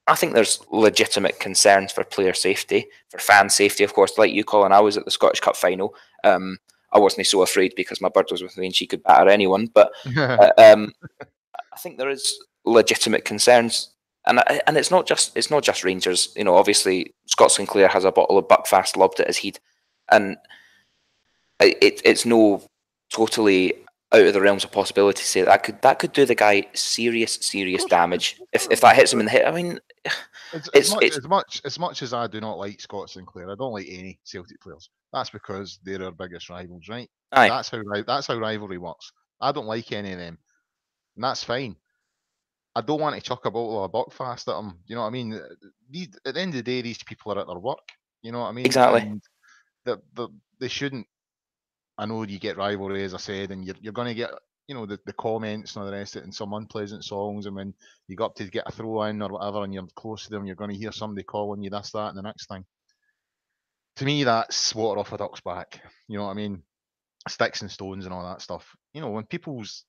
Speaker 1: I think there's legitimate concerns for player safety, for fan safety, of course. Like you, Colin, I was at the Scottish Cup final. I wasn't so afraid because my bird was with me and she could batter anyone. But I think there is legitimate concerns. And it's not just Rangers. Obviously Scott Sinclair has a bottle of Buckfast lobbed at his head, and it's no totally out of the realms of possibility to say that could do the guy serious damage if that hits him in the head. I mean,
Speaker 2: as much as I do not like Scott Sinclair, I don't like any Celtic players. That's because they're our biggest rivals, right?
Speaker 1: Aye.
Speaker 2: That's how rivalry works. I don't like any of them, and that's fine. I don't want to chuck a bottle of Buckfast at them. You know what I mean? At the end of the day, these people are at their work. You know what I mean?
Speaker 1: Exactly.
Speaker 2: And they shouldn't. I know you get rivalry, as I said, and you're going to get the comments and all the rest of it, and some unpleasant songs, and when you go up to get a throw in or whatever, and you're close to them, you're going to hear somebody calling you this, that, and the next thing. To me, that's water off a duck's back. You know what I mean? Sticks and stones and all that stuff. When people's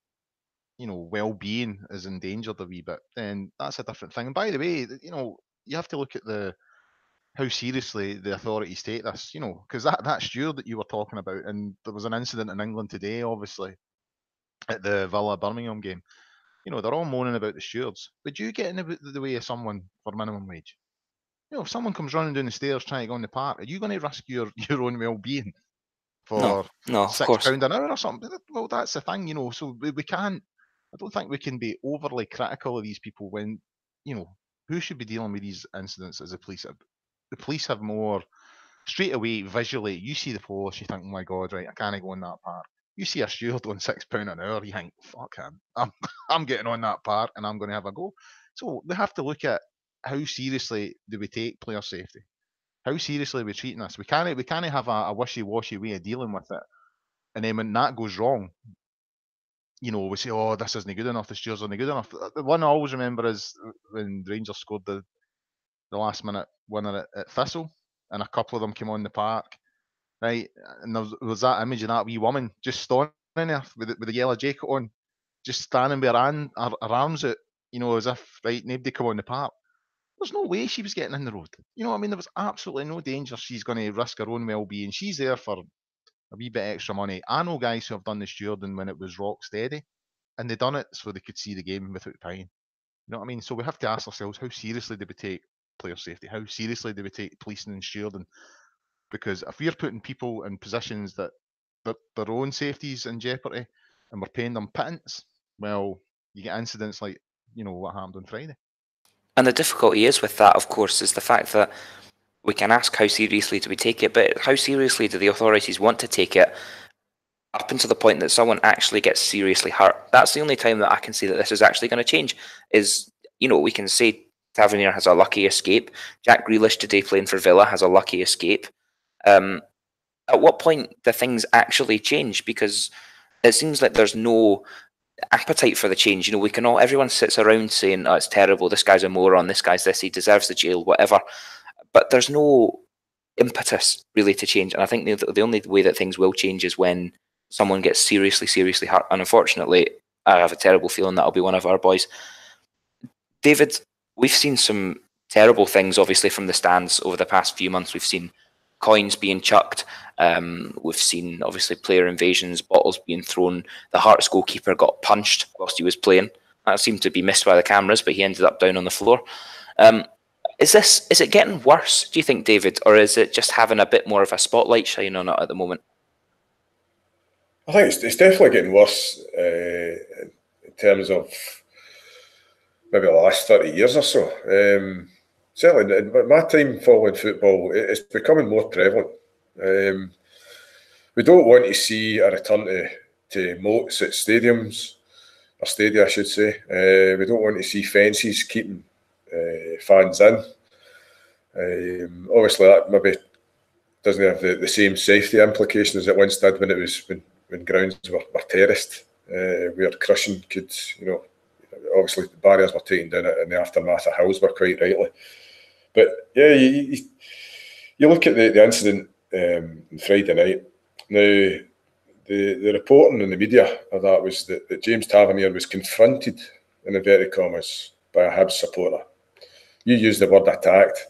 Speaker 2: well-being is endangered a wee bit, then that's a different thing. And by the way, you have to look at how seriously the authorities take this, because that steward that you were talking about, and there was an incident in England today, obviously, at the Villa Birmingham game. They're all moaning about the stewards. Would you get in the way of someone for minimum wage? If someone comes running down the stairs trying to go in the park, are you going to risk your own well-being for
Speaker 1: no,
Speaker 2: £6 an hour or something? Well, that's the thing, so we can't. I don't think we can be overly critical of these people when, who should be dealing with these incidents as the police. The police have more, straight away, visually, you see the police, you think, oh my God, right, I can't go in that park. You see a steward on £6 an hour, you think, fuck him, I'm getting on that park and I'm going to have a go. So we have to look at how seriously do we take player safety? How seriously are we treating this? We can't have a wishy-washy way of dealing with it. And then when that goes wrong, we say, oh, this isn't good enough, the stewards aren't good enough. The one I always remember is when Rangers scored the last minute winner at Thistle, and a couple of them came on the park, right? And there was that image of that wee woman just standing there with the yellow jacket on, just standing with her arms out, as if, right, nobody come on the park. There's no way she was getting in the road. There was absolutely no danger she's going to risk her own well-being. She's there for a wee bit extra money. I know guys who have done the stewarding when it was rock steady, and they done it so they could see the game without paying. You know what I mean? So we have to ask ourselves, how seriously do we take player safety? How seriously do we take policing and stewarding? Because if we're putting people in positions that their own safety's in jeopardy, and we're paying them pittance, well, you get incidents like what happened on Friday.
Speaker 1: And the difficulty is with that, of course, is the fact that we can ask how seriously do we take it, but how seriously do the authorities want to take it up until the point that someone actually gets seriously hurt? That's the only time that I can see that this is actually going to change. Is, we can say Tavernier has a lucky escape. Jack Grealish today playing for Villa has a lucky escape. At what point do things actually change? Because it seems like there's no appetite for the change. Everyone sits around saying, oh, it's terrible, this guy's a moron, this guy's this, he deserves the jail, whatever. But there's no impetus really to change. And I think the only way that things will change is when someone gets seriously hurt. And unfortunately, I have a terrible feeling that'll be one of our boys. David, we've seen some terrible things, obviously, from the stands over the past few months. We've seen coins being chucked. We've seen, obviously, player invasions, bottles being thrown. The Hearts goalkeeper got punched whilst he was playing. That seemed to be missed by the cameras, but he ended up down on the floor. Is it getting worse, do you think, David, or is it just having a bit more of a spotlight shine on it at the moment?
Speaker 3: I think it's definitely getting worse in terms of maybe the last 30 years or so. Certainly, in my time following football, it's becoming more prevalent. We don't want to see a return to moats at stadiums, or stadia, I should say. We don't want to see fences keeping fans in. Obviously, that maybe doesn't have the same safety implications as it once did when grounds were terraced, where crushing could, obviously the barriers were taken down in the aftermath of Hillsborough, quite rightly. But yeah, you look at the incident on Friday night. Now, the reporting in the media of that was that James Tavernier was confronted, in inverted commas, by a Hibs supporter. You used the word attacked.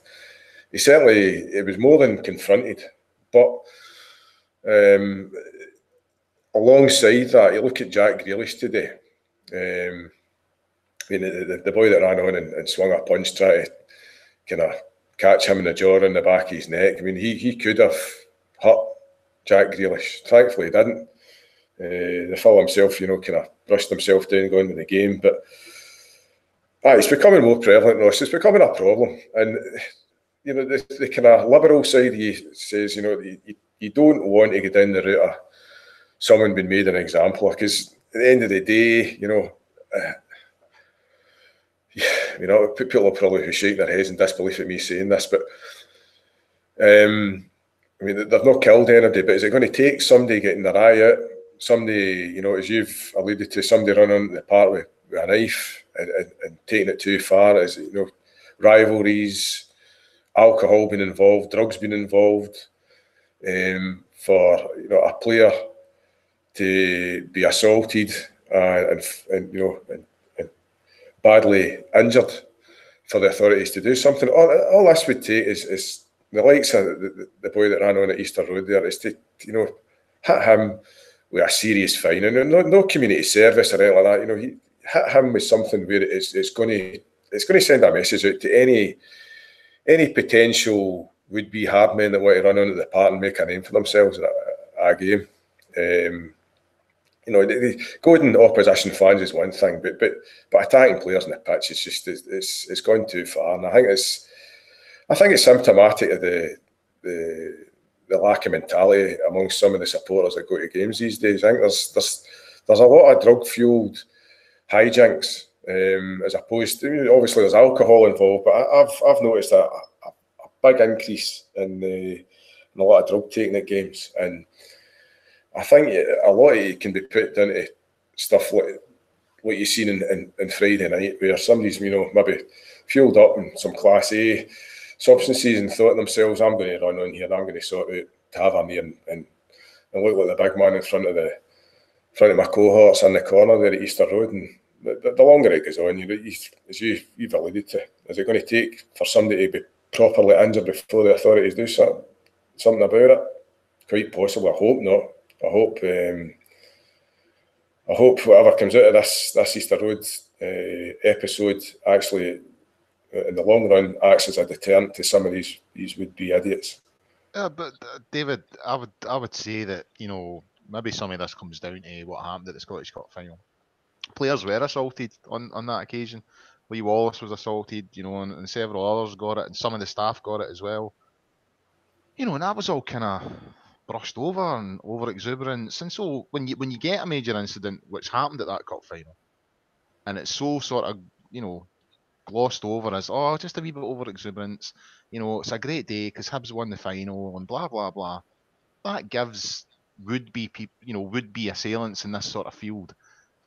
Speaker 3: It was more than confronted. But alongside that, you look at Jack Grealish today. The boy that ran on and swung a punch, trying to kind of catch him in the jaw and the back of his neck. I mean, he could have hurt Jack Grealish. Thankfully, he didn't. The fellow himself, kind of brushed himself down going with the game. But it's becoming more prevalent, Ross. It's becoming a problem. And, the kind of liberal side of you says, you don't want to go down the route of someone being made an example of, because at the end of the day, people will probably shake their heads in disbelief at me saying this, but they've not killed anybody, but is it going to take somebody getting their eye out, somebody, as you've alluded to, somebody running onto the park with a knife and taking it too far? Is it, rivalries, alcohol being involved, drugs being involved, for a player to be assaulted and badly injured for the authorities to do something? All this would take is the likes of the boy that ran on at Easter Road there, is to hit him with a serious fine, and no community service or anything like that. Hit him with something where it's going to send a message out to any potential would-be hard men that want to run onto the park and make a name for themselves at a game. Goading opposition fans is one thing, but attacking players on the pitch is just it's gone too far, and I think it's symptomatic of the lack of mentality amongst some of the supporters that go to games these days. I think there's a lot of drug-fueled hijinks, as opposed to, obviously there's alcohol involved, but I've noticed a big increase in a lot of drug taking at games, and I think a lot of it can be put down to stuff like what you've seen in Friday night, where somebody's maybe fueled up in some Class A substances and thought to themselves, I'm going to run on here, I'm going to sort out Tavernier and look like the big man in front of my cohorts in the corner there at Easter Road. And the longer it goes on, as you've alluded to, is it going to take for somebody to be properly injured before the authorities do something about it? Quite possibly. I hope not. I hope whatever comes out of this Easter Road episode actually, in the long run, acts as a deterrent to some of these would-be idiots.
Speaker 2: Yeah, but David, I would say that maybe some of this comes down to what happened at the Scottish Cup final. Players were assaulted on that occasion. Lee Wallace was assaulted, and several others got it, and some of the staff got it as well. And that was all kind of brushed over and over exuberance. And so when you get a major incident, which happened at that cup final, and it's so sort of glossed over as just a wee bit over exuberance, it's a great day because Hibs won the final and blah blah blah. That gives would-be assailants in this sort of field,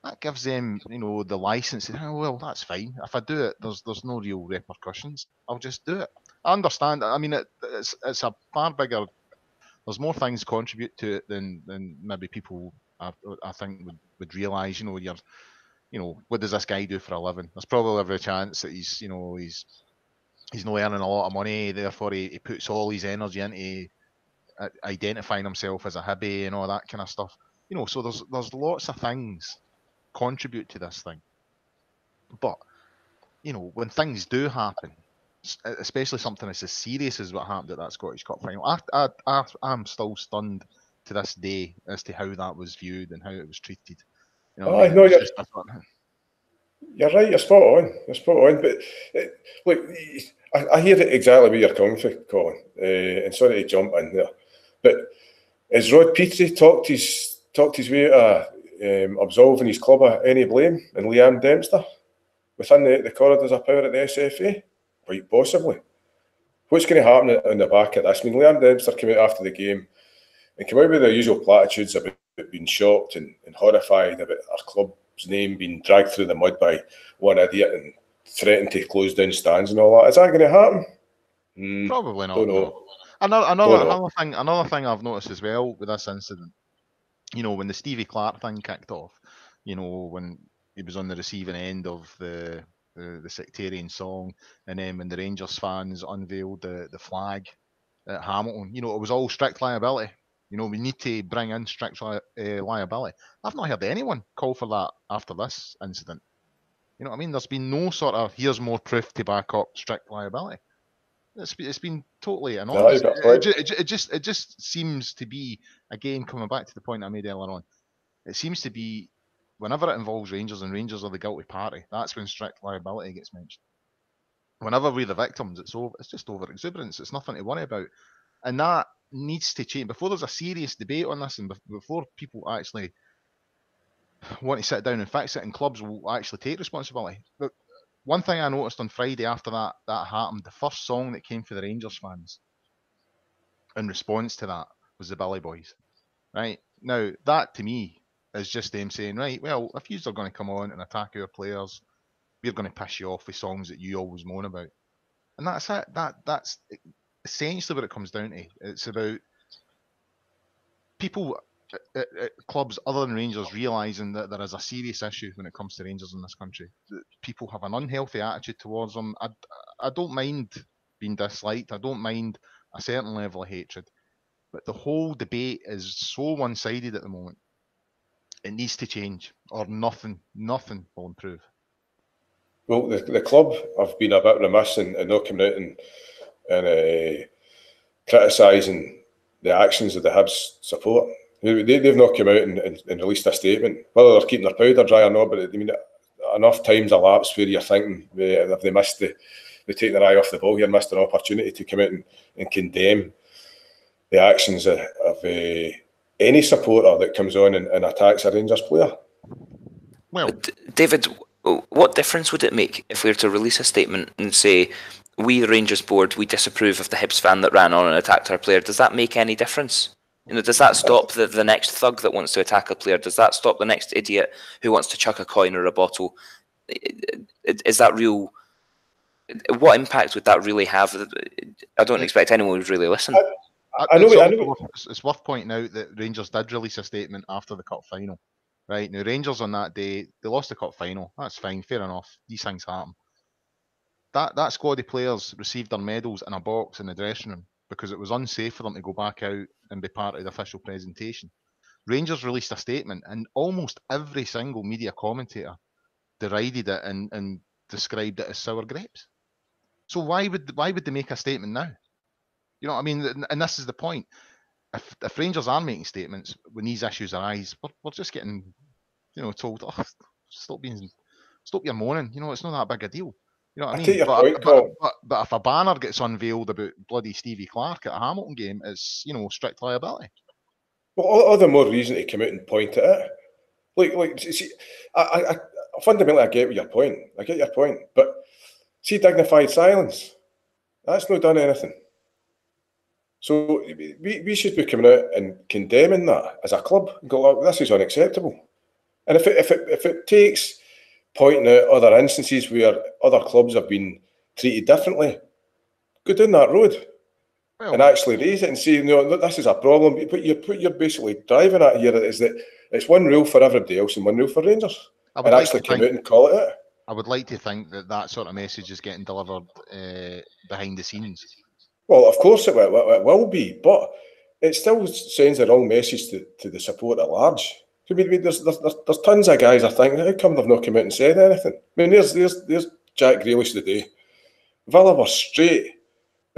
Speaker 2: that gives them the license to well, that's fine. If I do it, there's no real repercussions. I'll just do it. I understand. I mean, it's a far bigger. There's more things contribute to it than maybe people I think would realise. What does this guy do for a living? There's probably every chance that he's not earning a lot of money. Therefore, he puts all his energy into identifying himself as a Hibby and all that kind of stuff. You know, so there's lots of things contribute to this thing. But, you know, when things do happen, especially something that's as serious as what happened at that Scottish Cup final, I'm still stunned to this day as to how that was viewed and how it was treated. You know,
Speaker 3: you're right. You're spot on. But look, I hear exactly where you're coming from, Colin. And sorry to jump in there, but has Rod Petrie talked his way to absolving his club of any blame and Liam Dempster within the corridors of power at the SFA? Quite possibly. What's going to happen on the back of this? I mean, Liam Dempster came out after the game and came out with the usual platitudes about being shocked and horrified about our club's name being dragged through the mud by one idiot and threatened to close down stands and all that. Is that going to happen?
Speaker 2: Probably not.
Speaker 3: Don't know.
Speaker 2: Another thing I've noticed as well with this incident, you know, when the Stevie Clark thing kicked off, you know, when he was on the receiving end of the sectarian song, and then when the Rangers fans unveiled the flag at Hamilton, you know, it was all strict liability. You know, we need to bring in strict liability. I've not heard anyone call for that after this incident. You know what I mean? There's been no sort of, here's more proof to back up strict liability. It's been totally anonymous. It just seems to be, again, coming back to the point I made earlier on, it seems to be whenever it involves Rangers and Rangers are the guilty party, that's when strict liability gets mentioned. Whenever we're the victims, it's just over exuberance. It's nothing to worry about. And that needs to change. Before there's a serious debate on this and before people actually want to sit down and fix it and clubs will actually take responsibility. But one thing I noticed on Friday after that happened, the first song that came for the Rangers fans in response to that was the Billy Boys. Right? Now, that to me is just them saying, right, well, if yous are going to come on and attack our players, we're going to piss you off with songs that you always moan about. And that's it. That's essentially what it comes down to. It's about people at clubs other than Rangers realising that there is a serious issue when it comes to Rangers in this country. That people have an unhealthy attitude towards them. I don't mind being disliked. I don't mind a certain level of hatred. But the whole debate is so one-sided at the moment. It needs to change, or nothing will improve.
Speaker 3: Well, the club have been a bit remiss in not coming out and criticising the actions of the Hibs support. They've not come out and released a statement. Whether they're keeping their powder dry or not, but I mean, enough times elapsed where you're thinking, have they missed they take their eye off the ball here, missed an opportunity to come out and condemn the actions of any supporter that comes on and attacks a Rangers player.
Speaker 1: Well, David, what difference would it make if we were to release a statement and say, we, the Rangers board, we disapprove of the Hibs fan that ran on and attacked our player? Does that make any difference? You know, does that stop the next thug that wants to attack a player? Does that stop the next idiot who wants to chuck a coin or a bottle? Is that real? What impact would that really have? I don't expect anyone would really listen.
Speaker 3: I know.
Speaker 2: It's worth pointing out that Rangers did release a statement after the cup final. Right, now Rangers on that day, they lost the cup final. That's fine, fair enough. These things happen. That squad of players received their medals in a box in the dressing room because it was unsafe for them to go back out and be part of the official presentation. Rangers released a statement and almost every single media commentator derided it and described it as sour grapes. So why would they make a statement now? You know what I mean? And this is the point. If Rangers are making statements when these issues arise, we're just getting, you know, told, oh, stop your moaning. You know, it's not that big a deal. You know what I mean?
Speaker 3: Take your point, Paul.
Speaker 2: But if a banner gets unveiled about bloody Stevie Clark at a Hamilton game, it's, you know, strict liability.
Speaker 3: Well, all the more reason to come out and point at it. Like, see, I fundamentally I get your point. I get your point, but see, dignified silence. That's not done anything. So we should be coming out and condemning that as a club. Go, look, this is unacceptable. And if it takes pointing out other instances where other clubs have been treated differently, go down that road and actually raise it and say, no, look, this is a problem. But you're basically driving at here is that it's one rule for everybody else and one rule for Rangers. And actually come out and call it out.
Speaker 2: I would like to think that sort of message is getting delivered behind the scenes.
Speaker 3: Well, of course it will be, but it still sends the wrong message to the support at large. I mean, there's tons of guys are thinking, how come they've not come out and said anything? I mean, there's Jack Grealish today. Villa were straight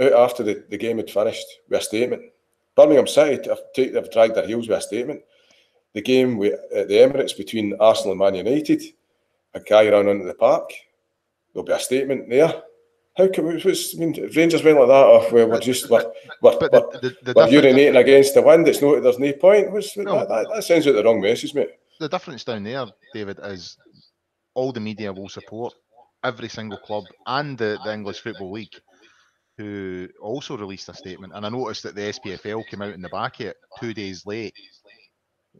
Speaker 3: out after the game had finished with a statement. Birmingham City have dragged their heels with a statement. The game at the Emirates between Arsenal and Man United, a guy ran onto the park. There'll be a statement there. How can we? I mean, if Rangers went like that, or we're urinating against the wind. There's no point. That sends out the wrong message, mate.
Speaker 2: The difference down there, David, is all the media will support every single club and the English Football League, who also released a statement. And I noticed that the SPFL came out in the back of it 2 days late.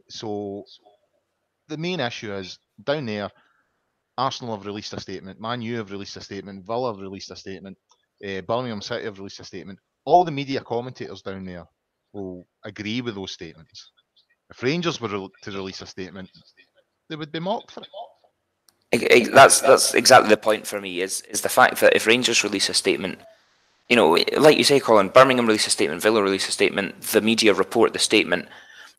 Speaker 2: So the main issue is down there. Arsenal have released a statement, Man U have released a statement, Villa have released a statement, Birmingham City have released a statement. All the media commentators down there will agree with those statements. If Rangers were to release a statement, they would be mocked for it.
Speaker 1: That's exactly the point for me, is the fact that if Rangers release a statement, you know, like you say, Colin, Birmingham release a statement, Villa release a statement, the media report the statement.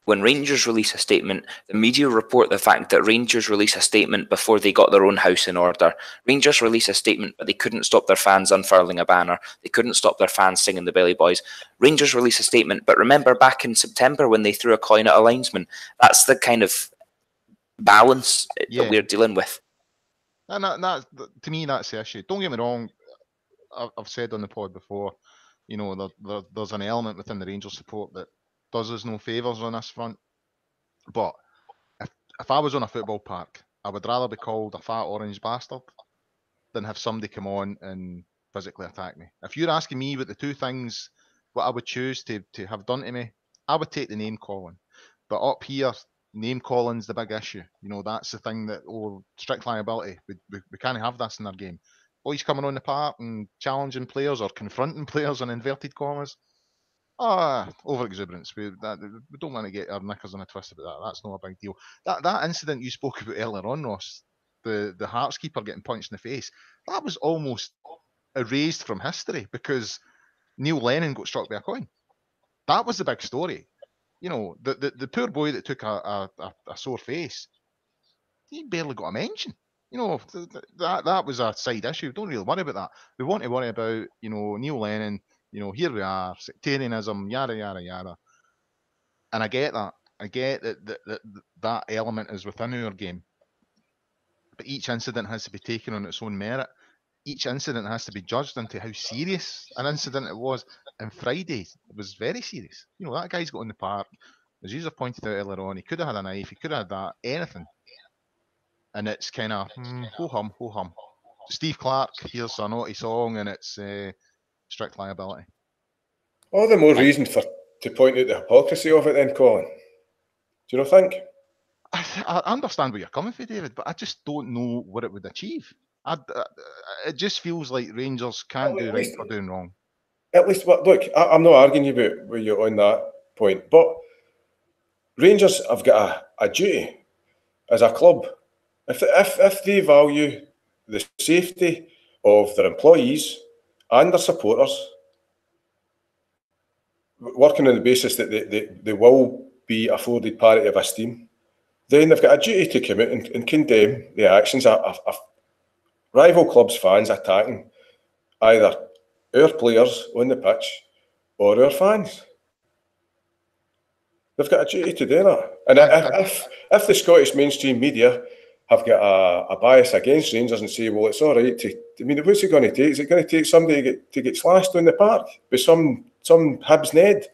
Speaker 1: When Rangers release a statement, the media report the fact that Rangers release a statement before they got their own house in order. Rangers release a statement, but they couldn't stop their fans unfurling a banner. They couldn't stop their fans singing the Billy Boys. Rangers release a statement, but remember back in September when they threw a coin at a linesman? That's the kind of balance that we're dealing with.
Speaker 2: And that to me, that's the issue. Don't get me wrong. I've said on the pod before, you know, there's an element within the Rangers support that does us no favours on this front. But if I was on a football park, I would rather be called a fat orange bastard than have somebody come on and physically attack me. If you're asking me what the two things, what I would choose to have done to me, I would take the name calling. But up here, name calling's the big issue. You know, that's the thing that, strict liability. We can't have this in our game. Boys coming on the park and challenging players or confronting players in inverted commas. Over exuberance. We don't want to get our knickers in a twist about that. That's not a big deal. That incident you spoke about earlier on, Ross, the Hearts keeper getting punched in the face, that was almost erased from history because Neil Lennon got struck by a coin. That was the big story. You know, the poor boy that took a sore face, he barely got a mention. You know, that was a side issue. Don't really worry about that. We want to worry about, you know, Neil Lennon. You know, here we are, sectarianism, yada, yada, yada. And I get that. I get that element is within our game. But each incident has to be taken on its own merit. Each incident has to be judged into how serious an incident it was. And Friday was very serious. You know, that guy's got on the park. As you pointed out earlier on, he could have had a knife, he could have had that, anything. And it's kind of, ho-hum, ho-hum. Steve Clark, here's a naughty song, and it's... strict liability.
Speaker 3: All the more reason to point out the hypocrisy of it then, Colin. Do you not think?
Speaker 2: I understand where you're coming from, David, but I just don't know what it would achieve. It just feels like Rangers can't do right for doing wrong.
Speaker 3: At least, look, I'm not arguing about where you're on that point, but Rangers have got a duty as a club. If they value the safety of their employees and their supporters, working on the basis that they will be afforded parity of esteem, then they've got a duty to come out and condemn the actions of rival clubs' fans attacking either our players on the pitch or our fans. They've got a duty to do that. And if the Scottish mainstream media have got a bias against Rangers and say, well, it's all right to... I mean, what's it going to take? Is it going to take somebody to get slashed on the park with some Hibs Ned?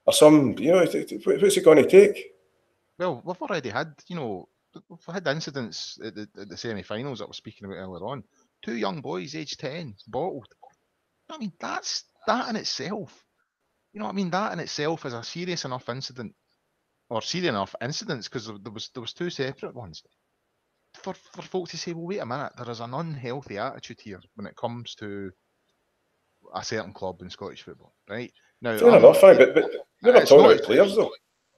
Speaker 3: Or some, you know, what's it going to take?
Speaker 2: Well, we've already had, you know, we've had incidents at the semi-finals that I was speaking about earlier on. 2 young boys, aged 10, bottled. I mean, that in itself, you know what I mean? That in itself is a serious enough incident, or serious enough incidents, because there was 2 separate ones. For folk to say, well, wait a minute, there is an unhealthy attitude here when it comes to a certain club in Scottish football, right? Now,
Speaker 3: fair enough, but never talking about players, though.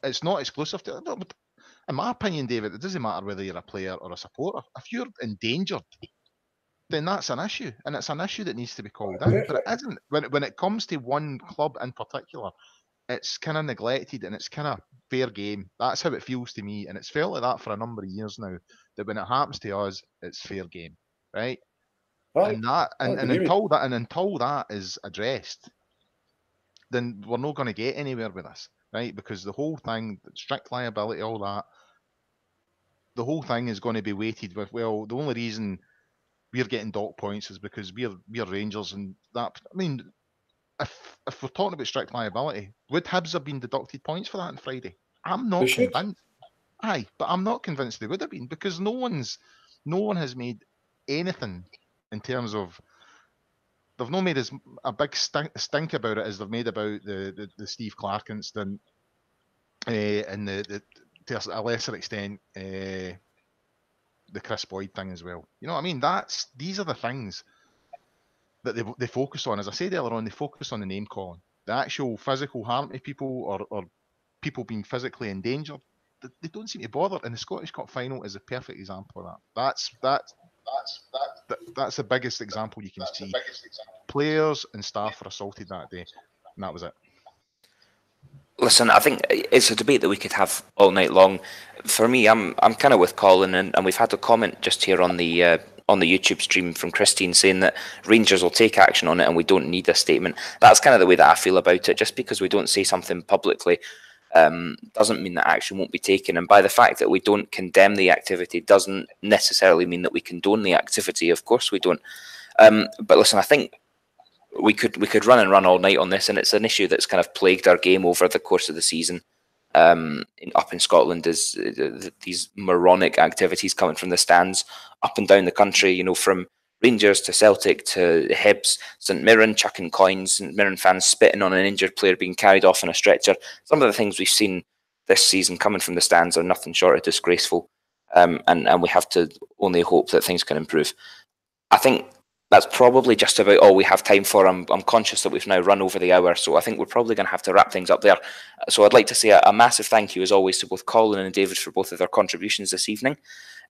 Speaker 2: It's not exclusive to... No, but in my opinion, David, it doesn't matter whether you're a player or a supporter. If you're endangered, then that's an issue, and it's an issue that needs to be called in. But it isn't. When it comes to one club in particular, it's kind of neglected and it's kind of fair game. That's how it feels to me, and it's felt like that for a number of years now. That when it happens to us, it's fair game, right? And until that is addressed, then we're not going to get anywhere with this, right? Because the whole thing, strict liability, all that, the whole thing is going to be weighted with, well, the only reason we're getting dock points is because we're Rangers, and that. I mean, if we're talking about strict liability, would Hibs have been deducted points for that on Friday? I'm not convinced. Aye, but I'm not convinced they would have been, because no one has made anything in terms of, they've not made as a big stink about it as they've made about the Steve Clark incident, and the to a lesser extent the Chris Boyd thing as well. You know what I mean? These are the things that they focus on. As I said earlier on, they focus on the name calling, the actual physical harm to people, or people being physically endangered. They don't seem to bother, and the Scottish Cup final is a perfect example of that. That's the biggest example you can see. Players and staff were assaulted that day, and that was it.
Speaker 1: Listen, I think it's a debate that we could have all night long. For me, I'm kind of with Colin, and we've had a comment just here on the YouTube stream from Christine saying that Rangers will take action on it and we don't need a statement. That's kind of the way that I feel about it. Just because we don't say something publicly doesn't mean that action won't be taken. And by the fact that we don't condemn the activity doesn't necessarily mean that we condone the activity. Of course we don't. But listen, I think we could run all night on this, and it's an issue that's kind of plagued our game over the course of the season. Up in Scotland is these moronic activities coming from the stands up and down the country, you know, from Rangers to Celtic to Hibs, St Mirren chucking coins, St Mirren fans spitting on an injured player being carried off in a stretcher. Some of the things we've seen this season coming from the stands are nothing short of disgraceful, and we have to only hope that things can improve. I think that's probably just about all we have time for. I'm conscious that we've now run over the hour, so I think we're probably going to have to wrap things up there. So I'd like to say a massive thank you, as always, to both Colin and David for both of their contributions this evening.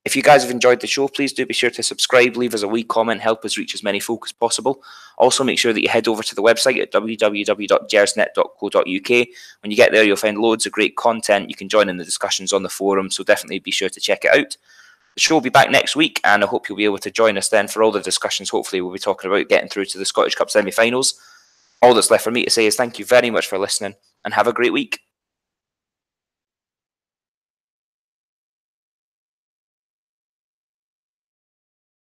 Speaker 1: If you guys have enjoyed the show, please do be sure to subscribe, leave us a wee comment, help us reach as many folk as possible. Also, make sure that you head over to the website at www.gersnet.co.uk. When you get there, you'll find loads of great content. You can join in the discussions on the forum, so definitely be sure to check it out. The show will be back next week, and I hope you'll be able to join us then for all the discussions. Hopefully, we'll be talking about getting through to the Scottish Cup semi-finals. All that's left for me to say is thank you very much for listening, and have a great week.